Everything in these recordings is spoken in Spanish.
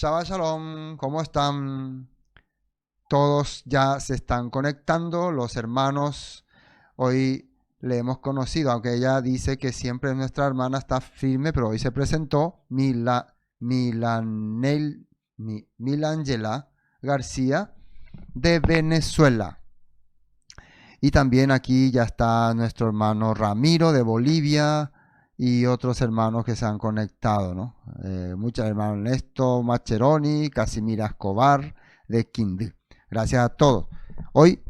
Shabbat Shalom, ¿cómo están? Todos ya se están conectando, los hermanos. Hoy le hemos conocido, aunque ella dice que siempre nuestra hermana está firme, pero hoy se presentó Milangela García de Venezuela. Y también aquí ya está nuestro hermano Ramiro de Bolivia y otros hermanos que se han conectado, ¿no? Muchos hermanos Ernesto Macheroni, Casimira Escobar de Quindí. Gracias a todos. Hoy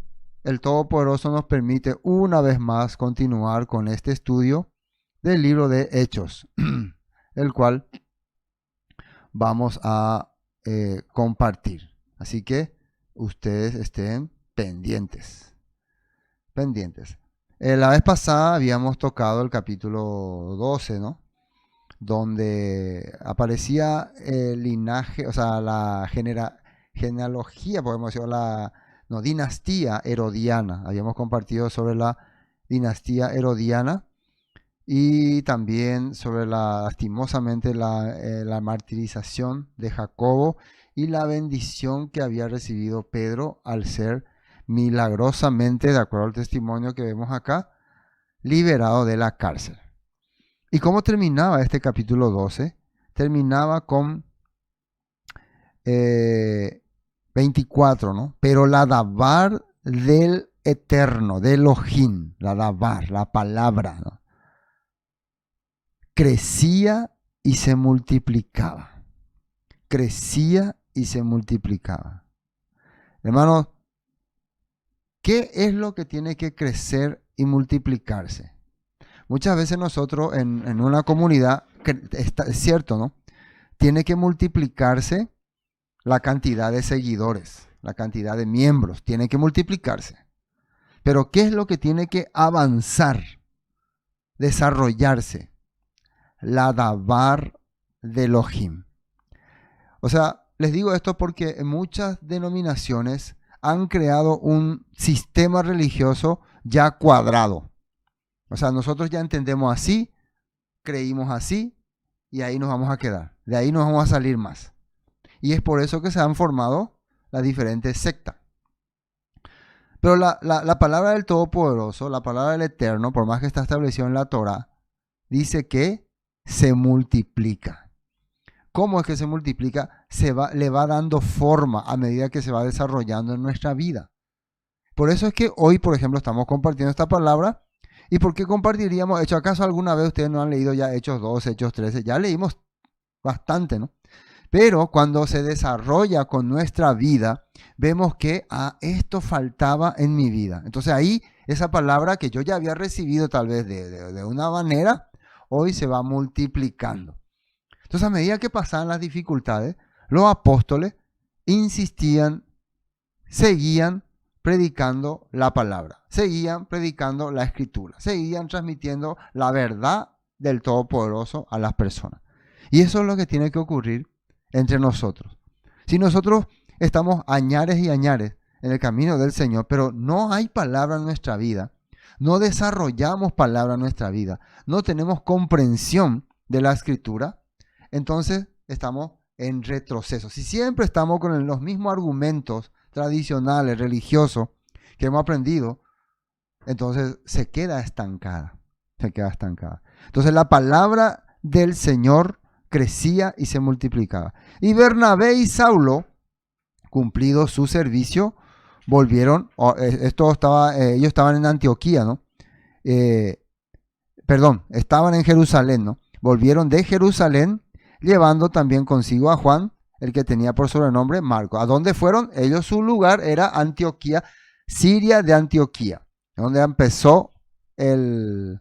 el Todopoderoso nos permite una vez más continuar con este estudio del libro de Hechos, el cual vamos a compartir. Así que ustedes estén pendientes. La vez pasada habíamos tocado el capítulo 12, ¿no? Donde aparecía el linaje, o sea, la genealogía, podemos decir, no, dinastía herodiana. Habíamos compartido sobre la dinastía herodiana y también sobre lastimosamente, la martirización de Jacobo y la bendición que había recibido Pedro al ser milagrosamente, de acuerdo al testimonio que vemos acá, liberado de la cárcel. ¿Y cómo terminaba este capítulo 12? Terminaba con 24, ¿no? Pero la dabar del eterno, del Elohim, la dabar, la palabra, ¿no? Crecía y se multiplicaba. Crecía y se multiplicaba. Hermanos, ¿qué es lo que tiene que crecer y multiplicarse? Muchas veces nosotros en una comunidad, es cierto, ¿no? Tiene que multiplicarse la cantidad de seguidores, la cantidad de miembros, tiene que multiplicarse. Pero ¿qué es lo que tiene que avanzar, desarrollarse? La dabar de Elohim. O sea, les digo esto porque muchas denominaciones han creado un sistema religioso ya cuadrado. O sea, nosotros ya entendemos así, creímos así y ahí nos vamos a quedar. De ahí no vamos a salir más. Y es por eso que se han formado las diferentes sectas. Pero la palabra del Todopoderoso, la palabra del Eterno, por más que está establecido en la Torah, dice que se multiplica. ¿Cómo es que se multiplica? Le va dando forma a medida que se va desarrollando en nuestra vida. Por eso es que hoy, por ejemplo, estamos compartiendo esta palabra. ¿Y por qué compartiríamos Hechos? ¿Acaso alguna vez ustedes no han leído ya Hechos 12, Hechos 13? Ya leímos bastante, ¿no? Pero cuando se desarrolla con nuestra vida, vemos que esto faltaba en mi vida. Entonces ahí esa palabra que yo ya había recibido tal vez de una manera, hoy se va multiplicando. Entonces a medida que pasaban las dificultades, los apóstoles insistían, seguían predicando la palabra, seguían predicando la escritura, seguían transmitiendo la verdad del Todopoderoso a las personas. Y eso es lo que tiene que ocurrir entre nosotros. Si nosotros estamos añares y añares en el camino del Señor, pero no hay palabra en nuestra vida, no desarrollamos palabra en nuestra vida, no tenemos comprensión de la escritura, entonces estamos en retroceso. Si siempre estamos con los mismos argumentos tradicionales, religiosos que hemos aprendido, entonces se queda estancada. Entonces la palabra del Señor crecía y se multiplicaba. Y Bernabé y Saulo, cumplido su servicio, volvieron, ellos estaban en Antioquía, ¿no? Estaban en Jerusalén, ¿no? Volvieron de Jerusalén, llevando también consigo a Juan, el que tenía por sobrenombre Marco. ¿A dónde fueron? Ellos, su lugar era Antioquía, Siria de Antioquía, donde empezó el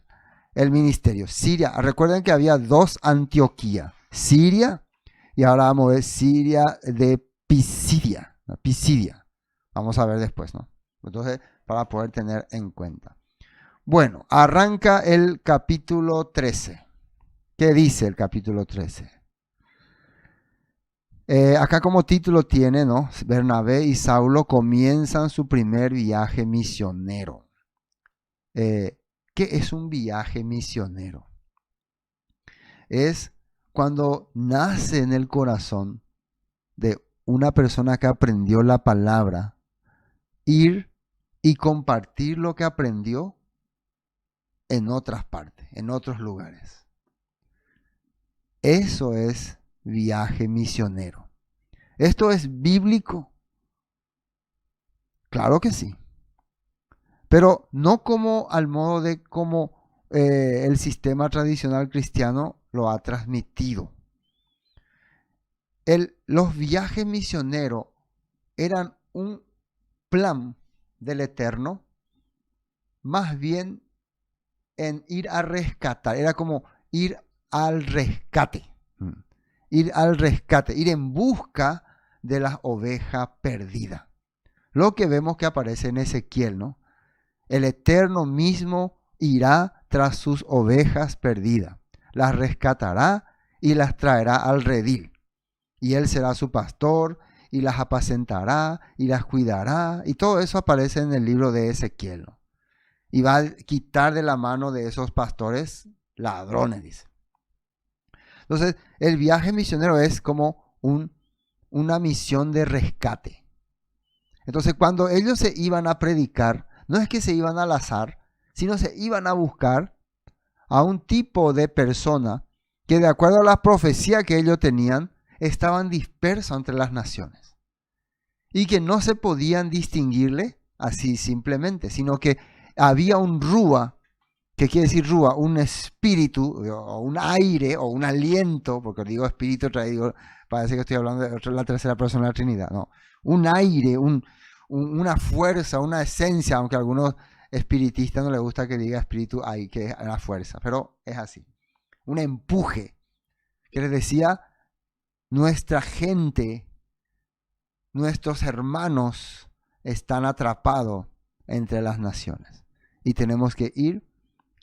ministerio. Siria, recuerden que había dos Antioquía, Siria y ahora vamos a ver Siria de Pisidia. Vamos a ver después, ¿no? Entonces, para poder tener en cuenta. Bueno, arranca el capítulo 13. ¿Qué dice el capítulo 13? Acá como título tiene, ¿no? Bernabé y Saulo comienzan su primer viaje misionero. ¿Qué es un viaje misionero? Es cuando nace en el corazón de una persona que aprendió la palabra, ir y compartir lo que aprendió en otras partes, en otros lugares. Eso es viaje misionero. ¿Esto es bíblico? Claro que sí. Pero no como al modo de como el sistema tradicional cristiano lo ha transmitido. Los viajes misioneros eran un plan del Eterno, más bien en ir a rescatar. Era como ir al rescate. Ir al rescate, ir en busca de las ovejas perdidas. Lo que vemos que aparece en Ezequiel, ¿no? El Eterno mismo irá tras sus ovejas perdidas, las rescatará y las traerá al redil. Y Él será su pastor y las apacentará y las cuidará. Y todo eso aparece en el libro de Ezequiel, ¿no? Y va a quitar de la mano de esos pastores ladrones, dice. Entonces, el viaje misionero es como una misión de rescate. Entonces, cuando ellos se iban a predicar, no es que se iban al azar, sino se iban a buscar a un tipo de persona que, de acuerdo a la profecía que ellos tenían, estaban dispersos entre las naciones. Y que no se podían distinguirle así simplemente, sino que había un rúa. ¿Qué quiere decir rúa? Un espíritu, o un aire, o un aliento, porque digo espíritu, digo, parece que estoy hablando de la tercera persona de la Trinidad. No, un aire, una fuerza, una esencia, aunque a algunos espiritistas no les gusta que diga espíritu ahí, que es la fuerza, pero es así. Un empuje, que les decía, nuestra gente, nuestros hermanos están atrapados entre las naciones y tenemos que ir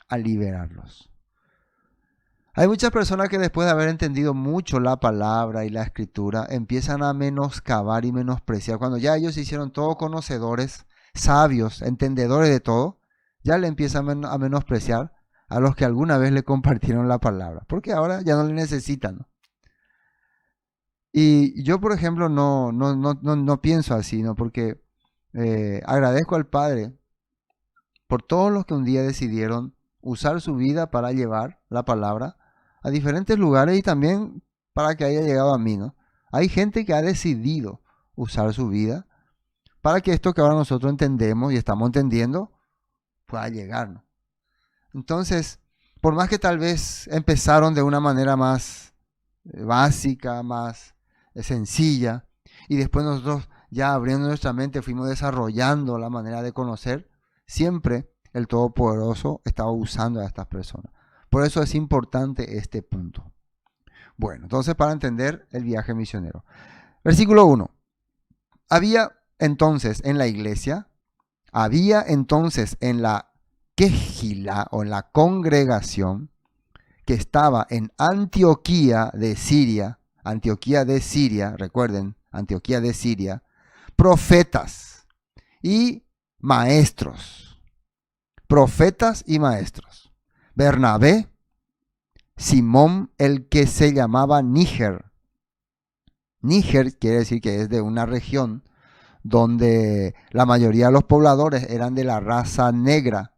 a liberarlos. Hay muchas personas que después de haber entendido mucho la palabra y la escritura empiezan a menoscabar y menospreciar. Cuando ya ellos se hicieron todos conocedores, sabios, entendedores de todo, ya le empiezan a menospreciar a los que alguna vez le compartieron la palabra, porque ahora ya no le necesitan, ¿no? Y yo, por ejemplo, no pienso así, ¿no? Porque agradezco al Padre por todos los que un día decidieron usar su vida para llevar la palabra a diferentes lugares y también para que haya llegado a mí, ¿no? Hay gente que ha decidido usar su vida para que esto que ahora nosotros entendemos y estamos entendiendo pueda llegar, ¿no? Entonces, por más que tal vez empezaron de una manera más básica, más sencilla, y después nosotros ya abriendo nuestra mente fuimos desarrollando la manera de conocer, siempre el Todopoderoso estaba usando a estas personas. Por eso es importante este punto. Bueno, entonces para entender el viaje misionero. Versículo 1. Había entonces en la quejila o en la congregación que estaba en Antioquía de Siria, recuerden, Antioquía de Siria, profetas y maestros. Bernabé, Simón, el que se llamaba Níger. Níger quiere decir que es de una región donde la mayoría de los pobladores eran de la raza negra.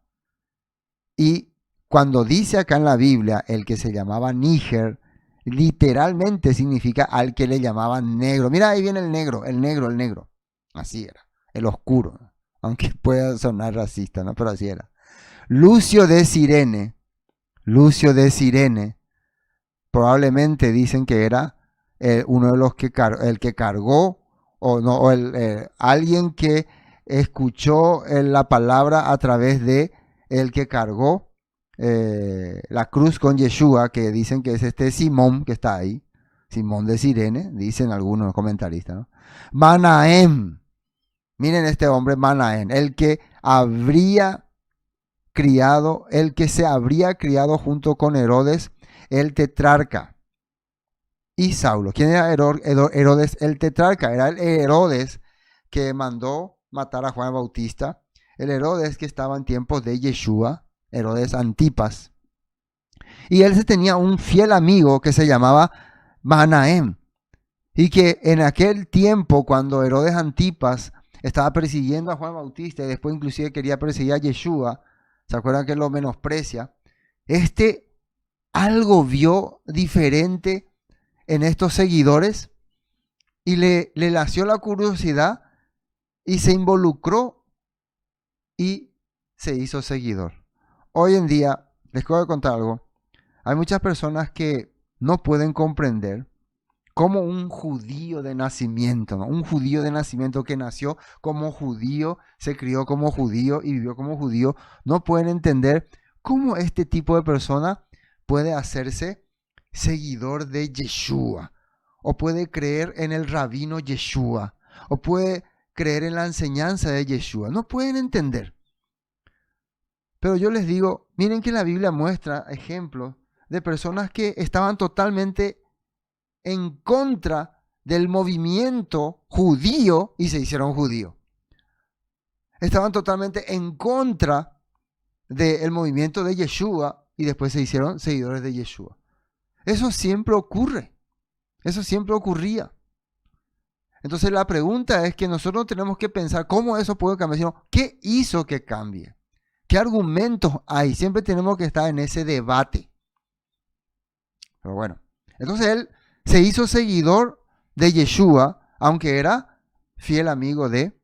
Y cuando dice acá en la Biblia el que se llamaba Níger, literalmente significa al que le llamaban negro. Mira, ahí viene el negro. Así era, el oscuro, ¿no? Aunque pueda sonar racista, ¿no? Pero así era. Lucio de Cirene, probablemente dicen que era uno de los que cargó, o no, alguien que escuchó la palabra a través de el que cargó la cruz con Yeshua, que dicen que es este Simón que está ahí, Simón de Cirene, dicen algunos comentaristas, ¿no? Manahem, miren este hombre Manahem, el que se habría criado junto con Herodes el tetrarca y Saulo. ¿Quién era Herodes el tetrarca? Era el Herodes que mandó matar a Juan el Bautista, el Herodes que estaba en tiempos de Yeshua, Herodes Antipas. Y él tenía un fiel amigo que se llamaba Manahem. Y que en aquel tiempo, cuando Herodes Antipas estaba persiguiendo a Juan Bautista y después inclusive quería perseguir a Yeshua, ¿se acuerdan que lo menosprecia? Algo vio diferente en estos seguidores y le nació la curiosidad y se involucró y se hizo seguidor. Hoy en día, les quiero contar algo, hay muchas personas que no pueden comprender cómo un judío de nacimiento, ¿no? Un judío de nacimiento que nació como judío, se crió como judío y vivió como judío, no pueden entender cómo este tipo de persona puede hacerse seguidor de Yeshua, o puede creer en el rabino Yeshua, o puede creer en la enseñanza de Yeshua. No pueden entender. Pero yo les digo, miren que la Biblia muestra ejemplos de personas que estaban totalmente en contra del movimiento judío y se hicieron judíos. Estaban totalmente en contra del movimiento de Yeshua y después se hicieron seguidores de Yeshua. Eso siempre ocurre. Eso siempre ocurría. Entonces la pregunta es que nosotros tenemos que pensar cómo eso puede cambiar, sino qué hizo que cambie. ¿Qué argumentos hay? Siempre tenemos que estar en ese debate. Pero bueno, entonces él se hizo seguidor de Yeshua, aunque era fiel amigo de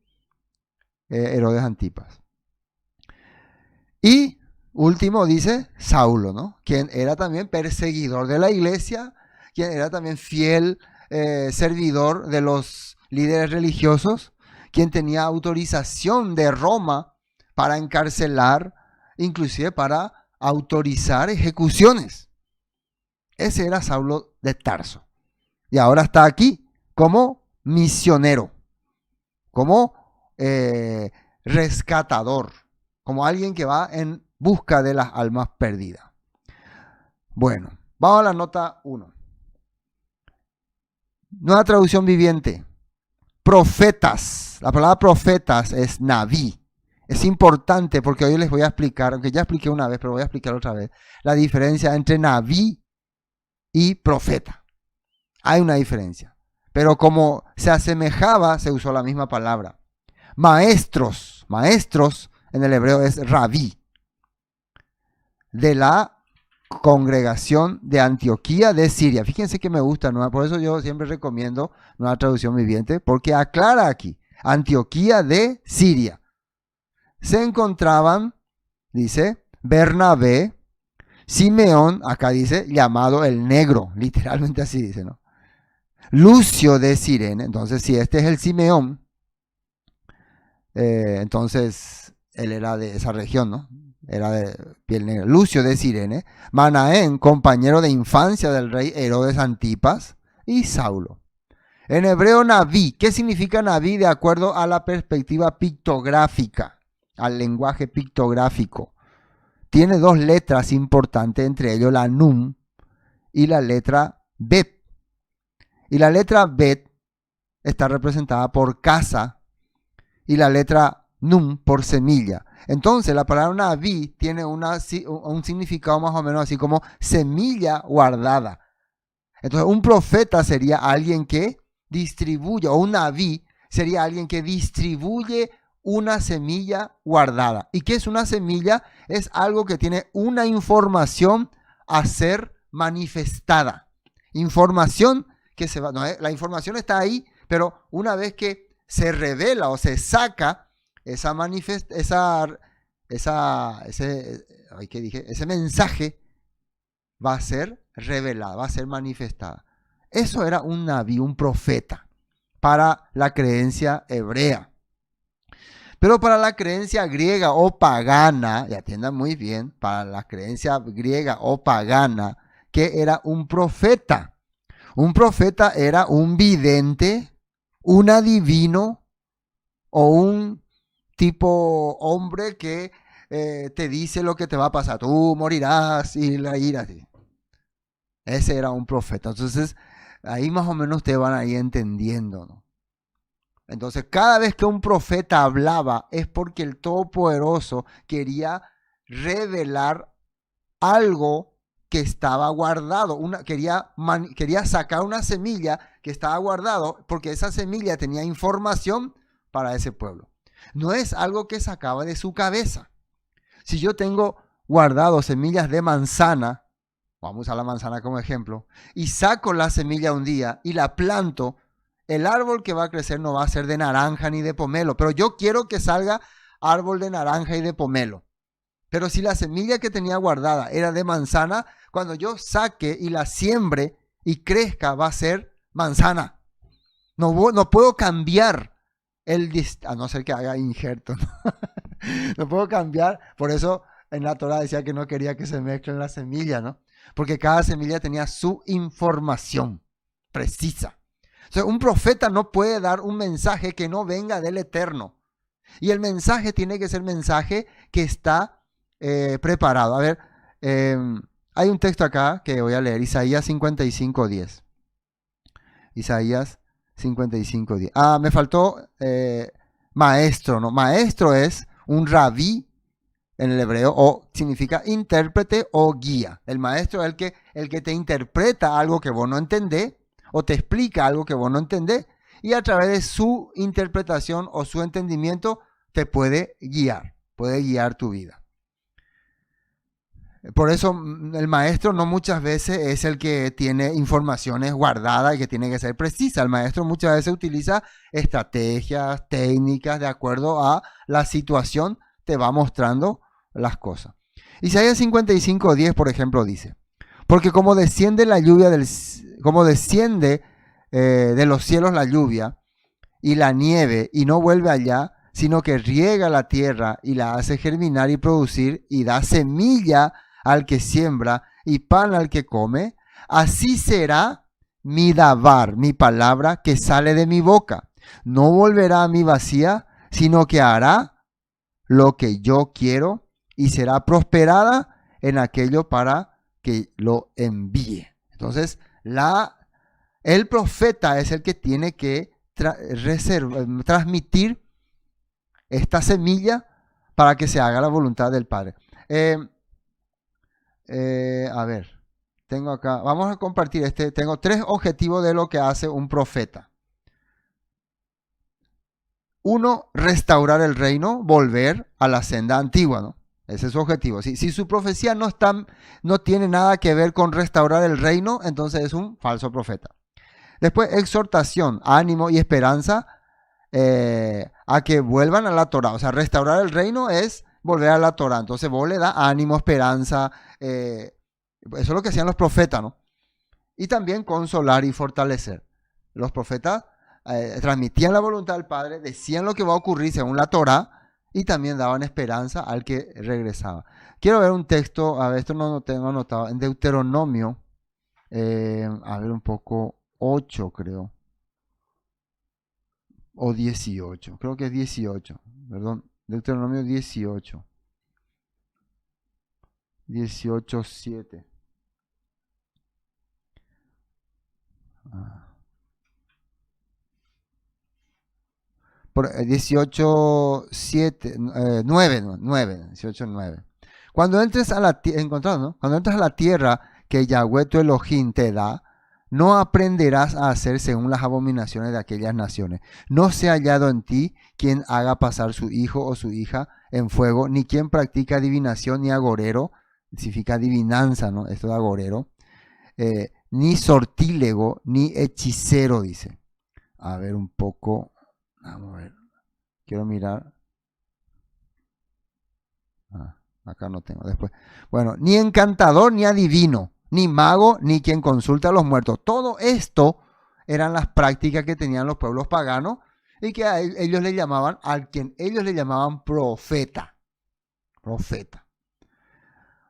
Herodes Antipas. Y último dice Saulo, ¿no? Quien era también perseguidor de la iglesia, quien era también fiel servidor de los líderes religiosos, quien tenía autorización de Roma para encarcelar, inclusive para autorizar ejecuciones. Ese era Saulo de Tarso. Y ahora está aquí como misionero, como rescatador, como alguien que va en busca de las almas perdidas. Bueno, vamos a la nota 1. Nueva traducción viviente. Profetas. La palabra profetas es naví. Es importante porque hoy les voy a explicar, aunque ya expliqué una vez, pero voy a explicar otra vez, la diferencia entre naví y profeta. Hay una diferencia. Pero como se asemejaba, se usó la misma palabra. Maestros. Maestros en el hebreo es rabí. De la congregación de Antioquía de Siria. Fíjense que me gusta, ¿no? Por eso yo siempre recomiendo una traducción viviente, porque aclara aquí, Antioquía de Siria. Se encontraban, dice, Bernabé, Simeón, acá dice, llamado el negro, literalmente así dice, ¿no? Lucio de Cirene, entonces si este es el Simeón, entonces él era de esa región, ¿no? Era de piel negra. Lucio de Cirene, Manaén, compañero de infancia del rey Herodes Antipas, y Saulo. En hebreo, Naví. ¿Qué significa Naví de acuerdo a la perspectiva pictográfica, al lenguaje pictográfico? Tiene dos letras importantes, entre ellos la Nun y la letra Bet. Y la letra Bet está representada por casa y la letra Nun por semilla. Entonces la palabra Naví tiene un significado más o menos así como semilla guardada. Entonces un profeta sería alguien que distribuye, o un Naví sería alguien que distribuye una semilla guardada. ¿Y qué es una semilla? Es algo que tiene una información a ser manifestada. Información que se va, no, la información está ahí, pero una vez que se revela o se saca ese mensaje, va a ser revelada, va a ser manifestada. Eso era un naví, un profeta, para la creencia hebrea. Pero para la creencia griega o pagana, y atiendan muy bien, para la creencia griega o pagana, ¿qué era un profeta? Un profeta era un vidente, un adivino o un tipo hombre que te dice lo que te va a pasar. Tú morirás y la ira. Ese era un profeta. Entonces, ahí más o menos ustedes van a ir entendiendo, ¿no? Entonces, cada vez que un profeta hablaba es porque el Todopoderoso quería revelar algo que estaba guardado. Quería sacar una semilla que estaba guardado porque esa semilla tenía información para ese pueblo. No es algo que sacaba de su cabeza. Si yo tengo guardado semillas de manzana, vamos a usar la manzana como ejemplo, y saco la semilla un día y la planto, el árbol que va a crecer no va a ser de naranja ni de pomelo, pero yo quiero que salga árbol de naranja y de pomelo. Pero si la semilla que tenía guardada era de manzana, cuando yo saque y la siembre y crezca va a ser manzana. No puedo cambiar a no ser que haga injerto. No puedo cambiar. Por eso en la Torah decía que no quería que se mezclen las semillas, ¿no? Porque cada semilla tenía su información precisa. O sea, un profeta no puede dar un mensaje que no venga del Eterno. Y el mensaje tiene que ser mensaje que está preparado. A ver, hay un texto acá que voy a leer, Isaías 55:10. Isaías 55:10. Me faltó maestro, ¿no? Maestro es un rabí en el hebreo, o significa intérprete o guía. El maestro es el que te interpreta algo que vos no entendés, o te explica algo que vos no entendés, y a través de su interpretación o su entendimiento te puede guiar tu vida. Por eso el maestro no muchas veces es el que tiene informaciones guardadas y que tiene que ser precisa. El maestro muchas veces utiliza estrategias, técnicas, de acuerdo a la situación, te va mostrando las cosas. Isaías 55:10, por ejemplo, dice: porque como desciende la lluvia como desciende de los cielos la lluvia y la nieve y no vuelve allá, sino que riega la tierra y la hace germinar y producir y da semilla al que siembra y pan al que come, así será mi davar, mi palabra que sale de mi boca. No volverá a mí vacía, sino que hará lo que yo quiero y será prosperada en aquello para que lo envíe. Entonces, el profeta es el que tiene que transmitir esta semilla para que se haga la voluntad del Padre. A ver, tengo acá, vamos a compartir tengo 3 objetivos de lo que hace un profeta. 1, restaurar el reino, volver a la senda antigua, ¿no? Ese es su objetivo. Si su profecía no tiene nada que ver con restaurar el reino, entonces es un falso profeta. Después, exhortación, ánimo y esperanza a que vuelvan a la Torah. O sea, restaurar el reino es volver a la Torah. Entonces vos le das ánimo, esperanza. Eso es lo que hacían los profetas, ¿no? Y también consolar y fortalecer. Los profetas transmitían la voluntad del Padre, decían lo que va a ocurrir según la Torah, y también daban esperanza al que regresaba. Quiero ver un texto, a ver, esto no lo tengo anotado, en Deuteronomio, a ver un poco, 8 creo, o 18, creo que es 18, perdón, Deuteronomio 18, 18:7. Por 18:7, 9, 18:9. Cuando entres a la tierra, ¿no? Cuando entres a la tierra que Yahweh tu Elohim te da, no aprenderás a hacer según las abominaciones de aquellas naciones. No sea hallado en ti quien haga pasar su hijo o su hija en fuego, ni quien practica adivinación, ni agorero, significa adivinanza, ¿no? Esto de agorero, ni sortílego, ni hechicero, dice. A ver un poco, vamos a ver, quiero mirar. Acá no tengo, después. Bueno, ni encantador, ni adivino, ni mago, ni quien consulta a los muertos. Todo esto eran las prácticas que tenían los pueblos paganos y que ellos le llamaban, al quien ellos le llamaban profeta. Profeta.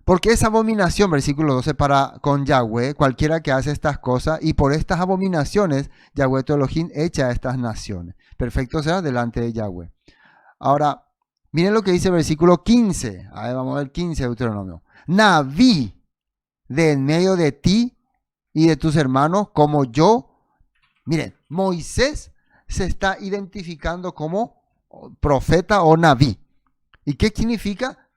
Porque esa abominación, versículo 12, con Yahweh, cualquiera que hace estas cosas, y por estas abominaciones, Yahweh tu Elohim echa a estas naciones. Perfecto sea delante de Yahweh. Ahora, miren lo que dice el versículo 15. A ver, vamos a ver 15 de Deuteronomio. Naví de en medio de ti y de tus hermanos como yo. Miren, Moisés se está identificando como profeta o naví. ¿Y qué significa?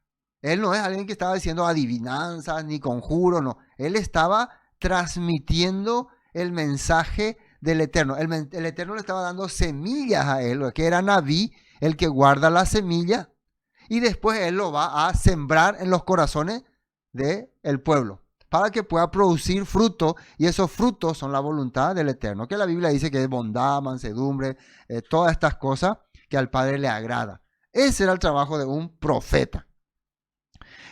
Él no es alguien que estaba diciendo adivinanzas ni conjuros, no. Él estaba transmitiendo el mensaje del Eterno. El Eterno le estaba dando semillas a él, que era Naví, el que guarda la semilla, y después él lo va a sembrar en los corazones del pueblo, para que pueda producir fruto, y esos frutos son la voluntad del Eterno, que la Biblia dice que es bondad, mansedumbre, todas estas cosas que al Padre le agrada. Ese era el trabajo de un profeta.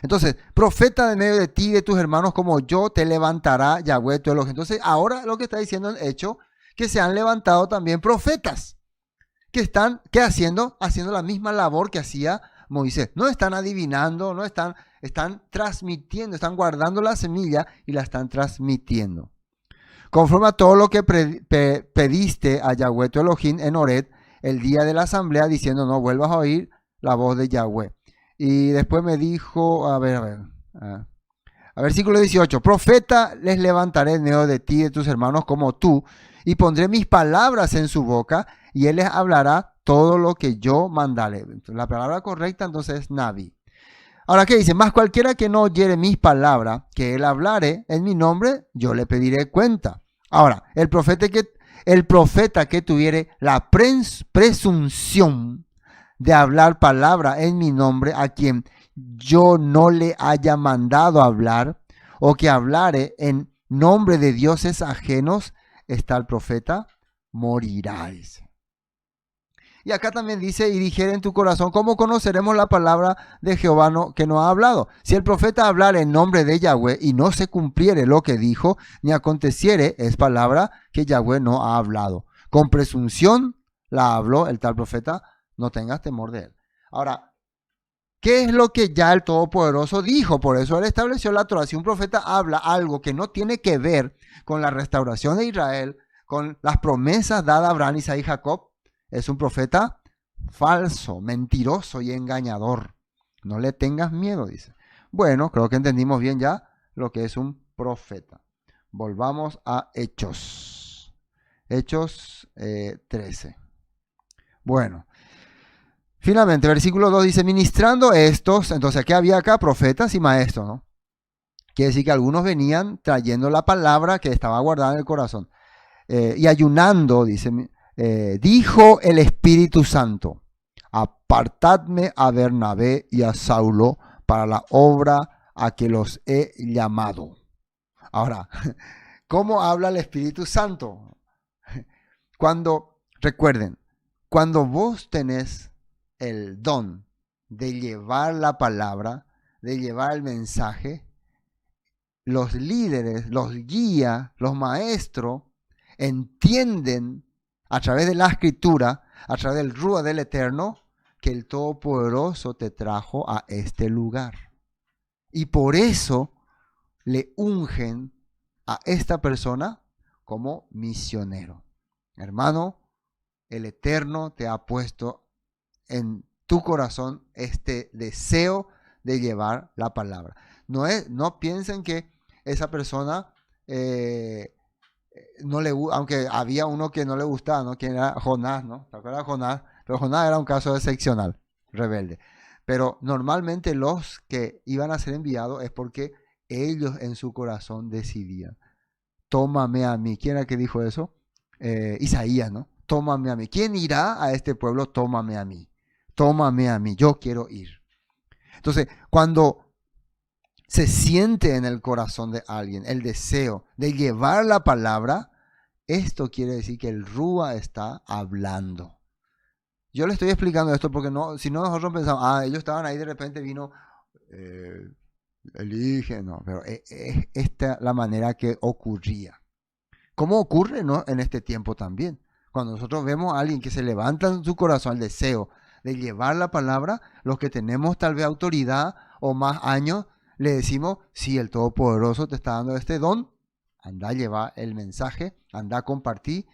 Entonces, profeta de medio de ti y de tus hermanos como yo te levantará Yahweh tu Elohim. Entonces, ahora lo que está diciendo el hecho, que se han levantado también profetas, que están haciendo la misma labor que hacía Moisés. No están adivinando, no están transmitiendo, están guardando la semilla y la están transmitiendo. Conforme a todo lo que pediste a Yahweh tu Elohim en Horeb, el día de la asamblea, diciendo no vuelvas a oír la voz de Yahweh. Y después me dijo, versículo 18, profeta les levantaré en medio de ti y de tus hermanos como tú, y pondré mis palabras en su boca, y él les hablará todo lo que yo mandare. La palabra correcta entonces es Naví. Ahora, ¿qué dice? Más cualquiera que no oyere mis palabras, que él hablare en mi nombre, yo le pediré cuenta. Ahora, el profeta que tuviere la presunción de hablar palabra en mi nombre, a quien yo no le haya mandado hablar, o que hablare en nombre de dioses ajenos, está el profeta, morirá, dice. Y acá también dice, y dijere en tu corazón, ¿cómo conoceremos la palabra de Jehová que nos ha hablado? Si el profeta hablara en nombre de Yahweh y no se cumpliere lo que dijo, ni aconteciere, es palabra que Yahweh no ha hablado. Con presunción la habló el tal profeta, no tengas temor de él. Ahora, ¿qué es lo que ya el Todopoderoso dijo? Por eso él estableció la Torah. Si un profeta habla algo que no tiene que ver con la restauración de Israel, con las promesas dadas a Abraham, Isaac y Jacob, es un profeta falso, mentiroso y engañador. No le tengas miedo, dice. Bueno, creo que entendimos bien ya lo que es un profeta. Volvamos a Hechos. Hechos 13. Bueno. Finalmente, versículo 2 dice, ministrando estos, entonces aquí había acá profetas y maestros, ¿no? Quiere decir que algunos venían trayendo la palabra que estaba guardada en el corazón. Y ayunando, dice, dijo el Espíritu Santo, apartadme a Bernabé y a Saulo para la obra a que los he llamado. Ahora, ¿cómo habla el Espíritu Santo? Recuerden, cuando vos tenés el don de llevar la palabra, de llevar el mensaje, los líderes, los guías, los maestros entienden a través de la escritura, a través del Ruach del Eterno, que el Todopoderoso te trajo a este lugar. Y por eso le ungen a esta persona como misionero. Hermano, el Eterno te ha puesto en tu corazón este deseo de llevar la palabra. No piensen que esa persona no le, aunque había uno que no le gustaba, ¿no? Que era Jonás, ¿no? ¿Te acuerdas de Jonás? Pero Jonás era un caso excepcional, rebelde. Pero normalmente los que iban a ser enviados es porque ellos en su corazón decidían, tómame a mí. ¿Quién era que dijo eso? Isaías, ¿no? Tómame a mí. ¿Quién irá a este pueblo? Tómame a mí. Tómame a mí. Yo quiero ir. Entonces, cuando se siente en el corazón de alguien el deseo de llevar la palabra, esto quiere decir que el Rúa está hablando. Yo le estoy explicando esto porque si no nosotros pensamos, ellos estaban ahí, de repente vino, elige, no, pero esta es la manera que ocurría. ¿Cómo ocurre, no? En este tiempo también. Cuando nosotros vemos a alguien que se levanta en su corazón el deseo de llevar la palabra, los que tenemos tal vez autoridad o más años, le decimos, sí, el Todopoderoso te está dando este don, anda a llevar el mensaje, anda a compartir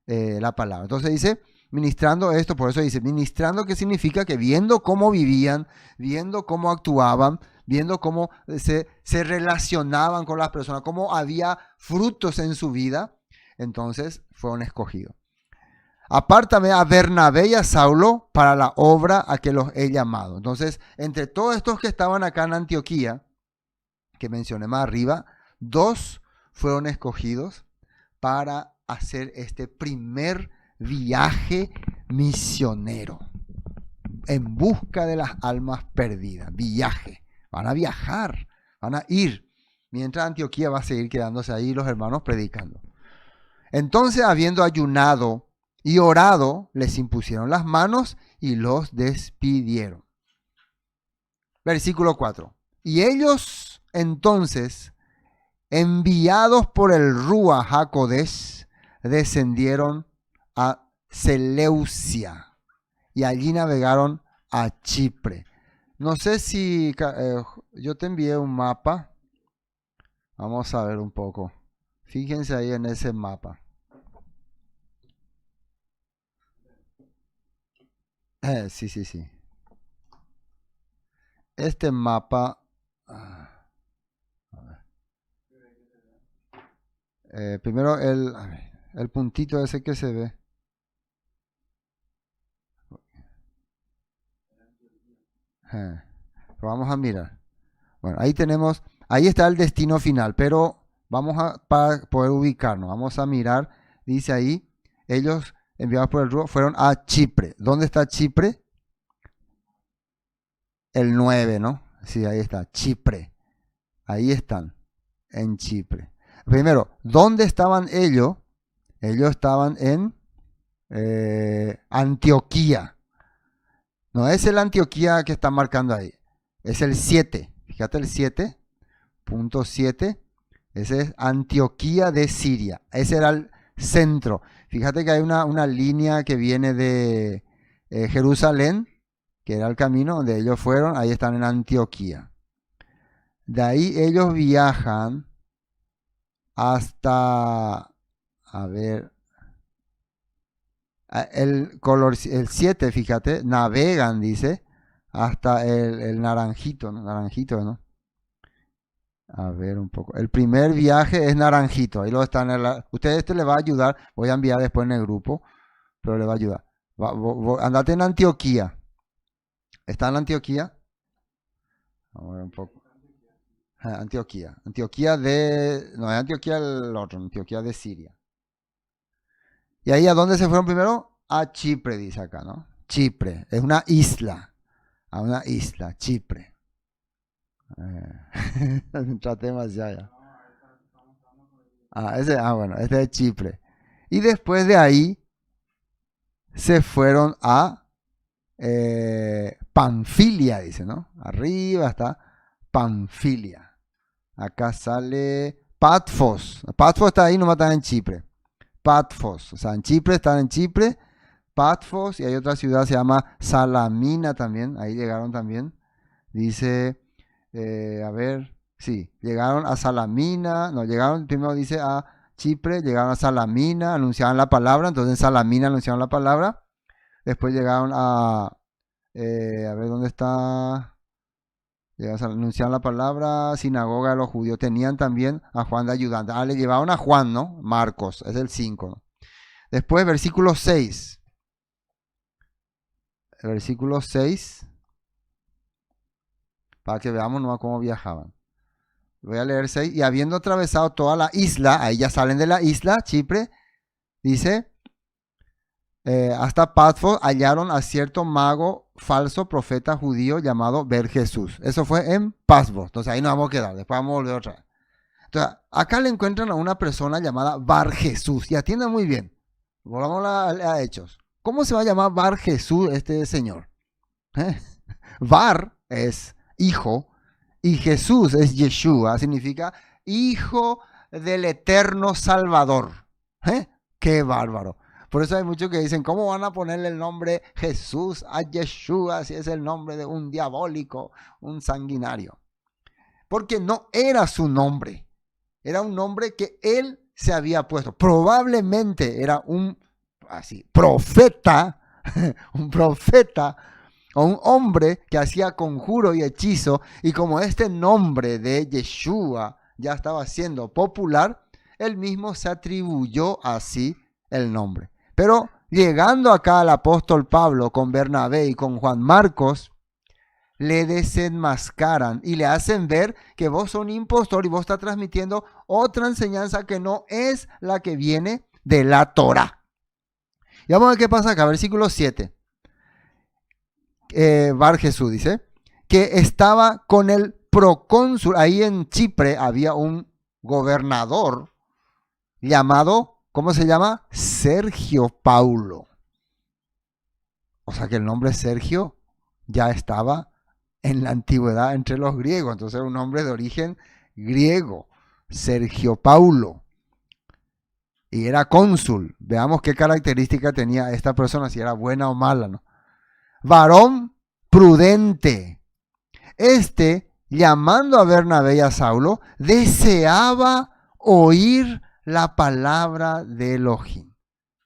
la palabra. Entonces dice, ministrando esto, por eso dice, ministrando, que significa que viendo cómo vivían, viendo cómo actuaban, viendo cómo se relacionaban con las personas, cómo había frutos en su vida, entonces fueron escogidos. apártame a Bernabé y a Saulo para la obra a que los he llamado. Entonces, entre todos estos que estaban acá en Antioquía, que mencioné más arriba, 2 fueron escogidos para hacer este primer viaje misionero en busca de las almas perdidas. Viaje. Van a viajar, van a ir. Mientras Antioquía va a seguir quedándose ahí los hermanos predicando. Entonces, habiendo ayunado y orado, les impusieron las manos y los despidieron. Versículo 4. Y ellos entonces, enviados por el Ruach HaKodesh, descendieron a Seleucia y allí navegaron a Chipre. No sé si yo te envié un mapa. Vamos a ver un poco. Fíjense ahí en ese mapa. Sí. Este mapa. Primero el puntito ese que se ve. Vamos a mirar. Bueno, ahí tenemos, ahí está el destino final, pero para poder ubicarnos, vamos a mirar, dice ahí, ellos enviados por el Ruach fueron a Chipre. ¿Dónde está Chipre? El 9, ¿no? Sí, ahí está, Chipre. Ahí están, en Chipre. Primero, ¿dónde estaban ellos? Ellos estaban en Antioquía. No es el Antioquía que está marcando ahí. Es el 7. Fíjate el 7.7. Ese es Antioquía de Siria. Ese era el centro. Fíjate que hay una línea que viene de Jerusalén, que era el camino donde ellos fueron. Ahí están en Antioquía. De ahí ellos viajan hasta, a ver, el 7, fíjate, navegan, dice, hasta el naranjito, ¿no? Naranjito, ¿no? A ver un poco. El primer viaje es naranjito. Ahí lo están. Ustedes le va a ayudar. Voy a enviar después en el grupo, pero le va a ayudar. Andate en Antioquía. ¿Está en Antioquía? Vamos a ver un poco. Antioquía. Antioquía de... No, es Antioquía el otro. Antioquía de Siria. ¿Y ahí a dónde se fueron primero? A Chipre, dice acá, ¿no? Chipre. Es una isla. A una isla, Chipre. Traté demasiado ya. Bueno, este es Chipre. Y después de ahí se fueron a Panfilia, dice, ¿no? Arriba está Panfilia. Acá sale Patfos. Patfos está ahí, nomás está en Chipre. Patfos, o sea, en Chipre, están en Chipre. Patfos, y hay otra ciudad, se llama Salamina también. Ahí llegaron también. Dice... a ver, sí, llegaron a Salamina, no, llegaron, primero dice a Chipre, llegaron a Salamina, anunciaban la palabra, entonces en Salamina anunciaron la palabra, después llegaron a ver dónde está, anunciaron la palabra, sinagoga de los judíos, tenían también a Juan de ayudante, le llevaron a Juan, ¿no? Marcos, es el 5, ¿no? Después, versículo 6, para que veamos nomás cómo viajaban. Voy a leer 6. Y habiendo atravesado toda la isla, ahí ya salen de la isla, Chipre, dice, hasta Patfos hallaron a cierto mago falso profeta judío llamado Ber Jesús. Eso fue en Patfos. Entonces ahí nos vamos a quedar. Después vamos a volver otra vez. Entonces, acá le encuentran a una persona llamada Bar Jesús. Y atiendan muy bien. Volvamos a Hechos. ¿Cómo se va a llamar Bar Jesús este señor? Bar es hijo. Y Jesús es Yeshua, significa hijo del eterno Salvador. ¡Qué bárbaro! Por eso hay muchos que dicen, ¿cómo van a ponerle el nombre Jesús a Yeshua si es el nombre de un diabólico, un sanguinario? Porque no era su nombre. Era un nombre que él se había puesto. Probablemente era un profeta, un profeta, o un hombre que hacía conjuro y hechizo, y como este nombre de Yeshua ya estaba siendo popular, él mismo se atribuyó así el nombre. Pero llegando acá al apóstol Pablo con Bernabé y con Juan Marcos, le desenmascaran y le hacen ver que vos sos un impostor y vos estás transmitiendo otra enseñanza que no es la que viene de la Torá. Y vamos a ver qué pasa acá, versículo 7. Bar Jesús dice que estaba con el procónsul. Ahí en Chipre había un gobernador llamado, ¿cómo se llama? Sergio Paulo. O sea que el nombre Sergio ya estaba en la antigüedad entre los griegos. Entonces era un nombre de origen griego. Sergio Paulo. Y era cónsul. Veamos qué característica tenía esta persona, si era buena o mala, ¿no? Varón prudente. Llamando a Bernabé y a Saulo, deseaba oír la palabra de Elohim.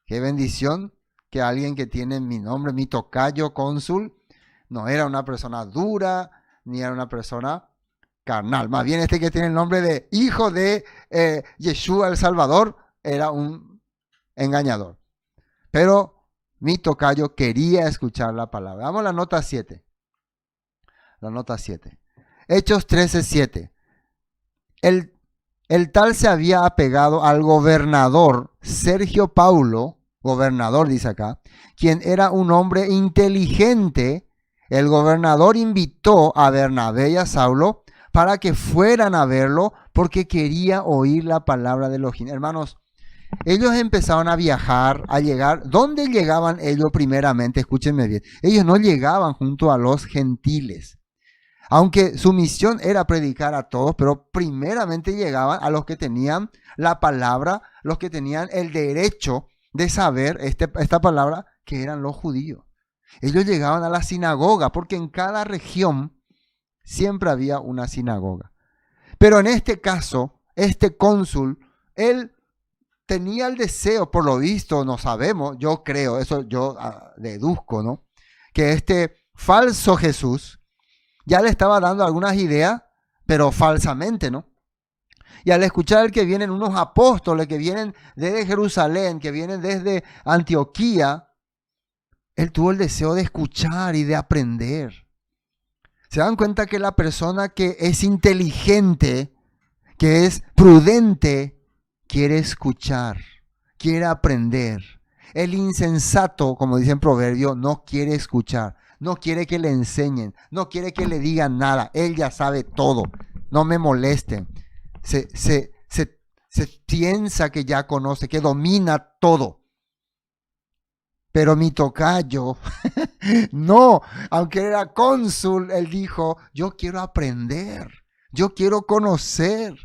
Qué bendición que alguien que tiene mi nombre, mi tocayo cónsul, no era una persona dura, ni era una persona carnal. Más bien que tiene el nombre de hijo de Yeshua el Salvador, era un engañador. Pero mi tocayo quería escuchar la palabra. Vamos a la nota 7. La nota 7. Hechos 13:7. El tal se había apegado al gobernador Sergio Paulo, gobernador dice acá, quien era un hombre inteligente. El gobernador invitó a Bernabé y a Saulo para que fueran a verlo porque quería oír la palabra de Elohim. Hermanos, ellos empezaron a viajar, a llegar. ¿Dónde llegaban ellos primeramente? Escúchenme bien. Ellos no llegaban junto a los gentiles. Aunque su misión era predicar a todos, pero primeramente llegaban a los que tenían la palabra, los que tenían el derecho de saber esta palabra, que eran los judíos. Ellos llegaban a la sinagoga, porque en cada región siempre había una sinagoga. Pero en este caso, este cónsul, él tenía el deseo, por lo visto, no sabemos, yo creo, eso yo deduzco, ¿no? Que este falso Jesús ya le estaba dando algunas ideas, pero falsamente, ¿no? Y al escuchar que vienen unos apóstoles, que vienen desde Jerusalén, que vienen desde Antioquía, él tuvo el deseo de escuchar y de aprender. Se dan cuenta que la persona que es inteligente, que es prudente, quiere escuchar, quiere aprender. El insensato, como dice en Proverbio, no quiere escuchar, no quiere que le enseñen, no quiere que le digan nada. Él ya sabe todo, no me molesten. Se piensa que ya conoce, que domina todo. Pero mi tocayo, no, aunque era cónsul, él dijo, yo quiero aprender, yo quiero conocer.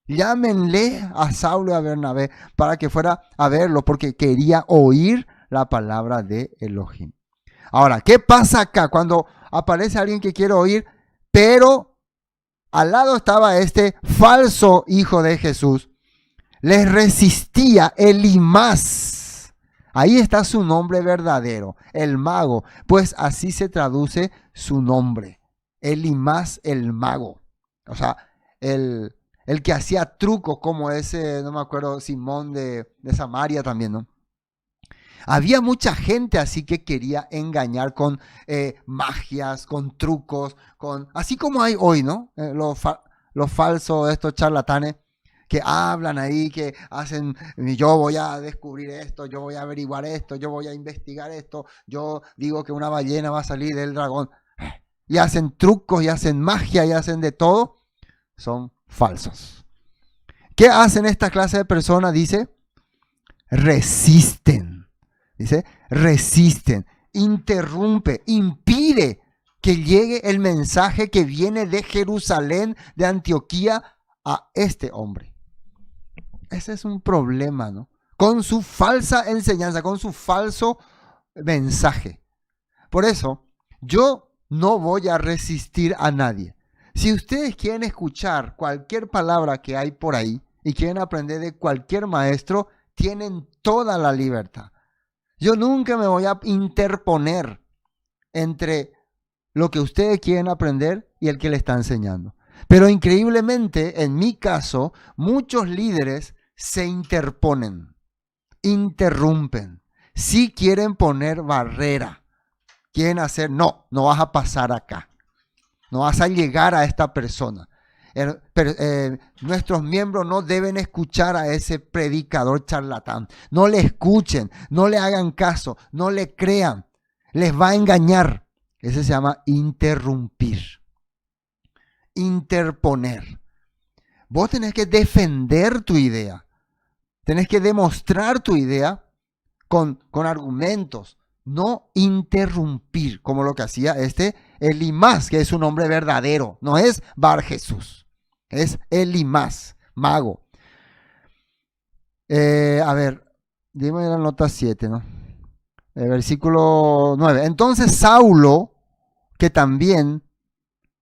Llámenle a Saulo y a Bernabé para que fuera a verlo, porque quería oír la palabra de Elohim. Ahora, ¿qué pasa acá cuando aparece alguien que quiere oír, pero al lado estaba este falso hijo de Jesús? Les resistía Elimás. Ahí está su nombre verdadero, el mago, pues así se traduce su nombre. Elimás el mago. O sea, el que hacía trucos como ese, no me acuerdo, Simón de Samaria también, ¿no? Había mucha gente así que quería engañar con magias, con trucos, así como hay hoy, ¿no? Los falsos, estos charlatanes que hablan ahí, que hacen, yo voy a descubrir esto, yo voy a averiguar esto, yo voy a investigar esto, yo digo que una ballena va a salir del dragón. Y hacen trucos, y hacen magia, y hacen de todo. Son falsos. ¿Qué hacen esta clase de personas? Dice, resisten. Dice, resisten, interrumpe, impide que llegue el mensaje que viene de Jerusalén, de Antioquía, a este hombre. Ese es un problema, ¿no? Con su falsa enseñanza, con su falso mensaje. Por eso, yo no voy a resistir a nadie. Si ustedes quieren escuchar cualquier palabra que hay por ahí y quieren aprender de cualquier maestro, tienen toda la libertad. Yo nunca me voy a interponer entre lo que ustedes quieren aprender y el que le está enseñando. Pero increíblemente, en mi caso, muchos líderes se interponen, interrumpen, sí quieren poner barrera. Quieren hacer, no vas a pasar acá. No vas a llegar a esta persona. Nuestros miembros no deben escuchar a ese predicador charlatán. No le escuchen, no le hagan caso, no le crean. Les va a engañar. Ese se llama interrumpir. Interponer. Vos tenés que defender tu idea. Tenés que demostrar tu idea con argumentos. No interrumpir, como lo que hacía Elimas, que es un nombre verdadero. No es Bar Jesús. Es Elimas, mago. A ver, dime la nota 7, ¿no? Versículo 9. Entonces Saulo, que también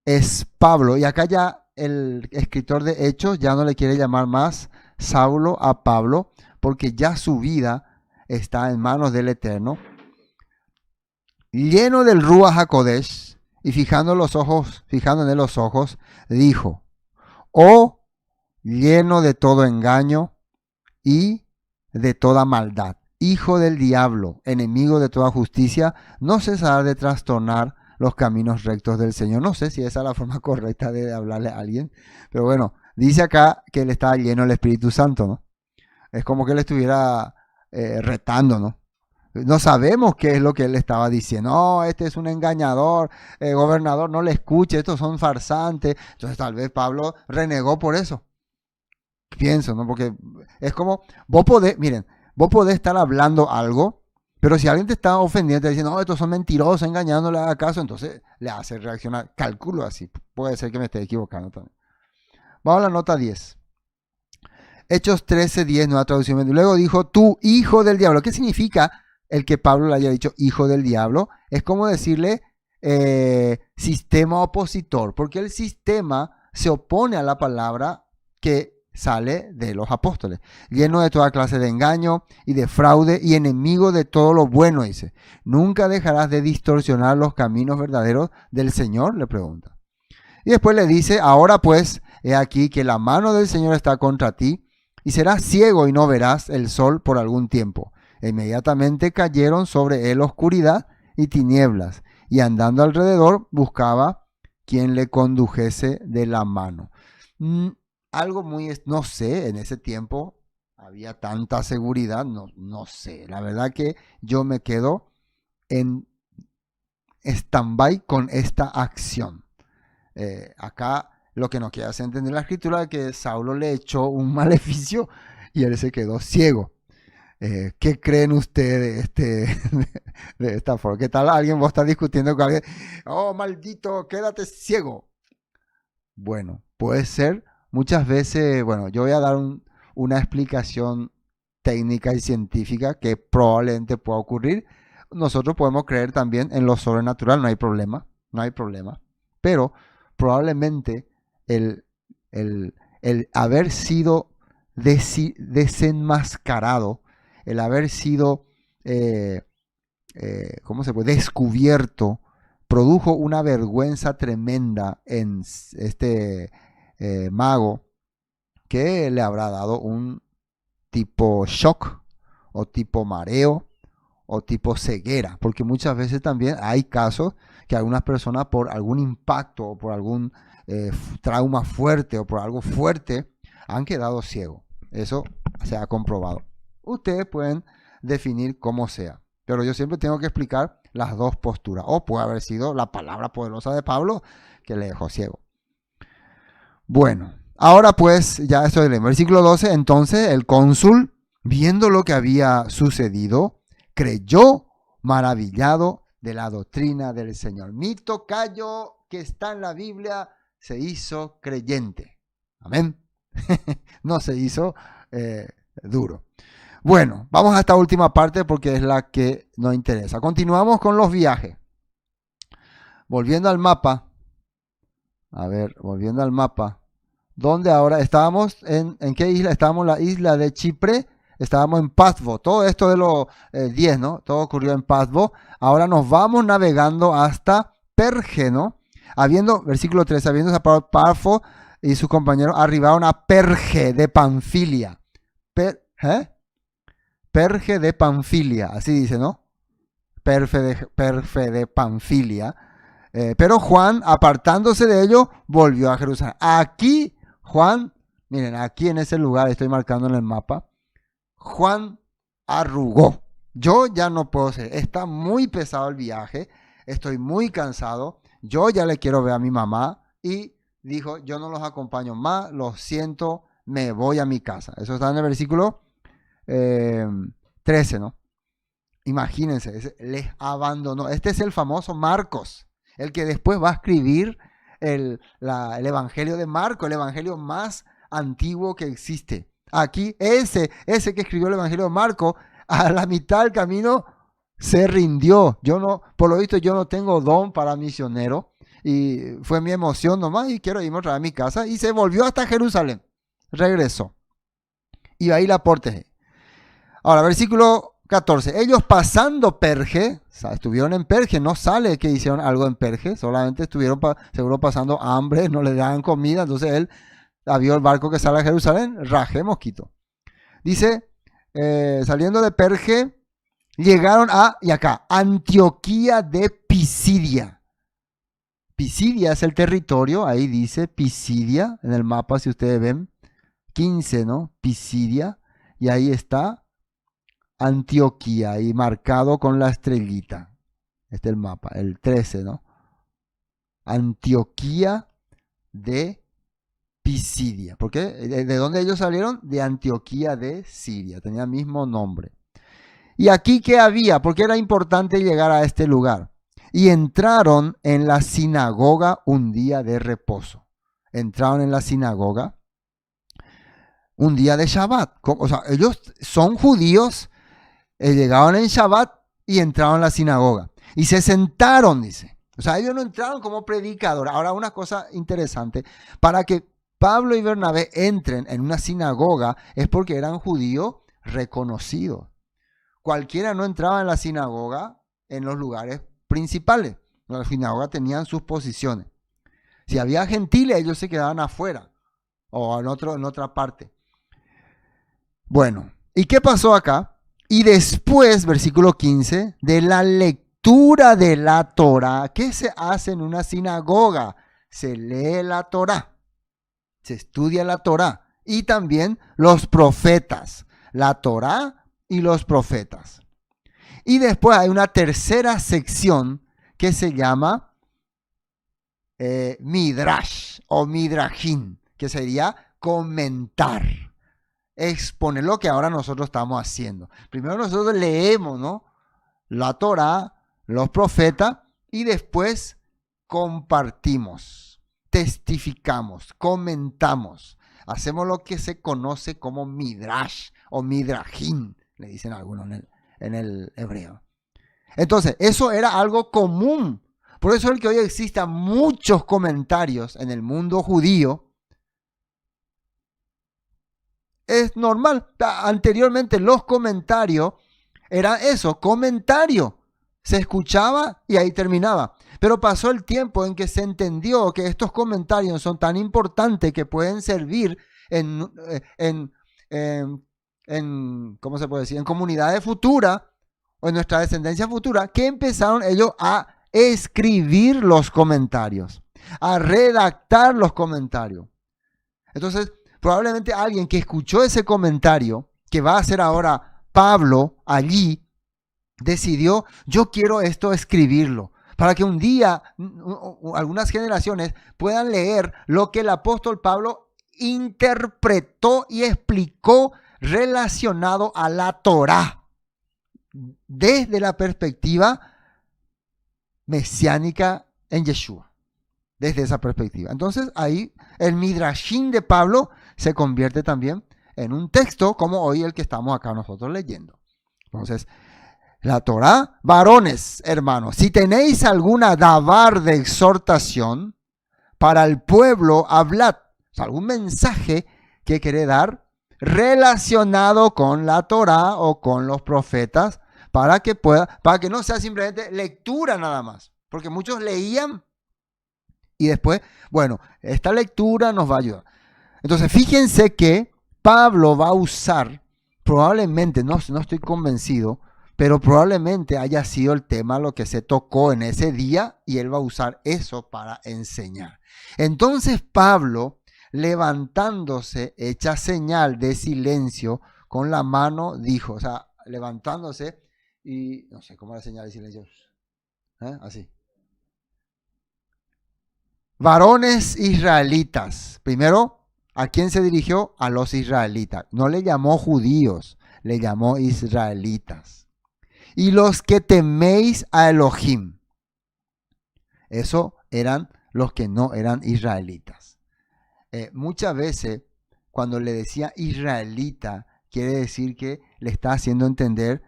es Pablo, y acá ya el escritor de Hechos ya no le quiere llamar más Saulo a Pablo, porque ya su vida está en manos del Eterno, lleno del Ruach HaKodesh, y fijando en los ojos, dijo: oh, lleno de todo engaño y de toda maldad, hijo del diablo, enemigo de toda justicia, no cesará de trastornar los caminos rectos del Señor. No sé si esa es la forma correcta de hablarle a alguien, pero bueno, dice acá que él estaba lleno del Espíritu Santo, ¿no? Es como que él estuviera retando, ¿no? No sabemos qué es lo que él estaba diciendo. No, este es un engañador, gobernador, no le escuche, estos son farsantes. Entonces tal vez Pablo renegó por eso. Pienso, ¿no? Porque es como, vos podés estar hablando algo, pero si alguien te está ofendiendo, te dice, no, estos son mentirosos, engañándole a caso, entonces le hace reaccionar. Calculo así. Puede ser que me esté equivocando también. Vamos a la nota 10. Hechos 13:10, nueva traducción. Luego dijo, tú, hijo del diablo. ¿Qué significa el que Pablo le haya dicho hijo del diablo? Es como decirle sistema opositor, porque el sistema se opone a la palabra que sale de los apóstoles, lleno de toda clase de engaño y de fraude y enemigo de todo lo bueno, dice. ¿Nunca dejarás de distorsionar los caminos verdaderos del Señor?, le pregunta. Y después le dice, ahora pues, he aquí que la mano del Señor está contra ti, y serás ciego y no verás el sol por algún tiempo. E inmediatamente cayeron sobre él oscuridad y tinieblas, y andando alrededor buscaba quien le condujese de la mano. Algo muy, no sé, en ese tiempo había tanta seguridad, no sé. La verdad que yo me quedo en stand-by con esta acción. Acá lo que nos quiere hacer entender la escritura es que Saulo le echó un maleficio y él se quedó ciego. ¿Qué creen ustedes de esta forma? ¿Qué tal alguien vos estás discutiendo con alguien? Oh, maldito, quédate ciego. Bueno, puede ser. Muchas veces, bueno, yo voy a dar una explicación técnica y científica que probablemente pueda ocurrir. Nosotros podemos creer también en lo sobrenatural, no hay problema. Pero probablemente el haber sido desenmascarado, el haber sido, ¿cómo se puede?, descubierto, produjo una vergüenza tremenda en este mago, que le habrá dado un tipo shock o tipo mareo o tipo ceguera, porque muchas veces también hay casos que algunas personas por algún impacto o por algún trauma fuerte o por algo fuerte han quedado ciegos. Eso se ha comprobado. Ustedes pueden definir como sea, pero yo siempre tengo que explicar las dos posturas. O puede haber sido la palabra poderosa de Pablo que le dejó ciego. Bueno, ahora pues ya estoy en el versículo 12. Entonces el cónsul, viendo lo que había sucedido, creyó maravillado de la doctrina del Señor. Mi tocayo que está en la Biblia se hizo creyente. Amén. No se hizo duro. Bueno, vamos a esta última parte porque es la que nos interesa. Continuamos con los viajes. Volviendo al mapa. A ver, volviendo al mapa. ¿Dónde ahora estábamos? ¿En qué isla? Estábamos en la isla de Chipre. Estábamos en Patvo. Todo esto de los 10, ¿no? Todo ocurrió en Patvo. Ahora nos vamos navegando hasta Perge, ¿no? Versículo 3, habiendo separado Parfo y sus compañeros arribaron a Perge de Panfilia. Perge de Panfilia, así dice, ¿no? Perge de Panfilia. Pero Juan, apartándose de ello, volvió a Jerusalén. Aquí, Juan, miren, aquí en ese lugar, estoy marcando en el mapa, Juan arrugó. Yo ya no puedo ser, está muy pesado el viaje, estoy muy cansado, yo ya le quiero ver a mi mamá y dijo, yo no los acompaño más, lo siento, me voy a mi casa. Eso está en el versículo 13, ¿no? Imagínense, les abandonó. Este es el famoso Marcos, el que después va a escribir el Evangelio de Marcos, el Evangelio más antiguo que existe. Aquí, ese que escribió el Evangelio de Marcos, a la mitad del camino se rindió. Yo no, por lo visto, yo no tengo don para misionero. Y fue mi emoción nomás y quiero irme otra vez a mi casa. Y se volvió hasta Jerusalén. Regresó. Y ahí la Porte. Ahora, versículo 14. Ellos pasando Perge, o sea, estuvieron en Perge, no sale que hicieron algo en Perge, solamente estuvieron seguro pasando hambre, no le daban comida, entonces él vio el barco que sale a Jerusalén, rajé mosquito. Dice, saliendo de Perge, llegaron a, y acá, Antioquía de Pisidia. Pisidia es el territorio, ahí dice Pisidia, en el mapa si ustedes ven, 15, ¿no? Pisidia, y ahí está Antioquía, ahí marcado con la estrellita. Este es el mapa, el 13, ¿no? Antioquía de Pisidia. ¿Por qué? ¿De dónde ellos salieron? De Antioquía de Siria. Tenía el mismo nombre. ¿Y aquí qué había? ¿Por qué era importante llegar a este lugar? Y entraron en la sinagoga un día de reposo. Entraron en la sinagoga un día de Shabbat. O sea, ellos son judíos, llegaron en Shabbat y entraron en la sinagoga. Y se sentaron, dice. O sea, ellos no entraron como predicadores. Ahora, una cosa interesante, para que Pablo y Bernabé entren en una sinagoga es porque eran judíos reconocidos. Cualquiera no entraba en la sinagoga en los lugares principales. La sinagoga tenían sus posiciones. Si había gentiles, ellos se quedaban afuera o en otra parte. Bueno, ¿y qué pasó acá? Y después, versículo 15, de la lectura de la Torá, ¿qué se hace en una sinagoga? Se lee la Torá, se estudia la Torá y también los profetas, la Torá y los profetas. Y después hay una tercera sección que se llama Midrash o Midrashim, que sería comentar, exponer lo que ahora nosotros estamos haciendo. Primero nosotros leemos, ¿no?, la Torá, los profetas, y después compartimos, testificamos, comentamos. Hacemos lo que se conoce como Midrash o Midrashim, le dicen algunos en el hebreo. Entonces, eso era algo común. Por eso es que hoy existan muchos comentarios en el mundo judío. Es normal. Anteriormente los comentarios eran eso, comentario. Se escuchaba y ahí terminaba. Pero pasó el tiempo en que se entendió que estos comentarios son tan importantes que pueden servir ¿cómo se puede decir?, en comunidades futuras o en nuestra descendencia futura, que empezaron ellos a escribir los comentarios, a redactar los comentarios. Entonces, probablemente alguien que escuchó ese comentario, que va a hacer ahora Pablo allí, decidió, yo quiero esto escribirlo, para que un día algunas generaciones puedan leer lo que el apóstol Pablo interpretó y explicó relacionado a la Torá, desde la perspectiva mesiánica en Yeshua, desde esa perspectiva. Entonces ahí el Midrashim de Pablo se convierte también en un texto como hoy el que estamos acá nosotros leyendo. Entonces, la Torá, varones, hermanos, si tenéis alguna davar de exhortación para el pueblo, hablad. O sea, algún mensaje que quiere dar relacionado con la Torá o con los profetas, para que no sea simplemente lectura nada más. Porque muchos leían y después, bueno, esta lectura nos va a ayudar. Entonces, fíjense que Pablo va a usar probablemente, no estoy convencido, pero probablemente haya sido el tema lo que se tocó en ese día y él va a usar eso para enseñar. Entonces Pablo, levantándose, hecha señal de silencio con la mano, dijo, o sea, levantándose y no sé cómo era señal de silencio, así. Varones israelitas. Primero, ¿a quién se dirigió? A los israelitas. No le llamó judíos, le llamó israelitas. Y los que teméis a Elohim. Eso eran los que no eran israelitas. Muchas veces, cuando le decía israelita, quiere decir que le está haciendo entender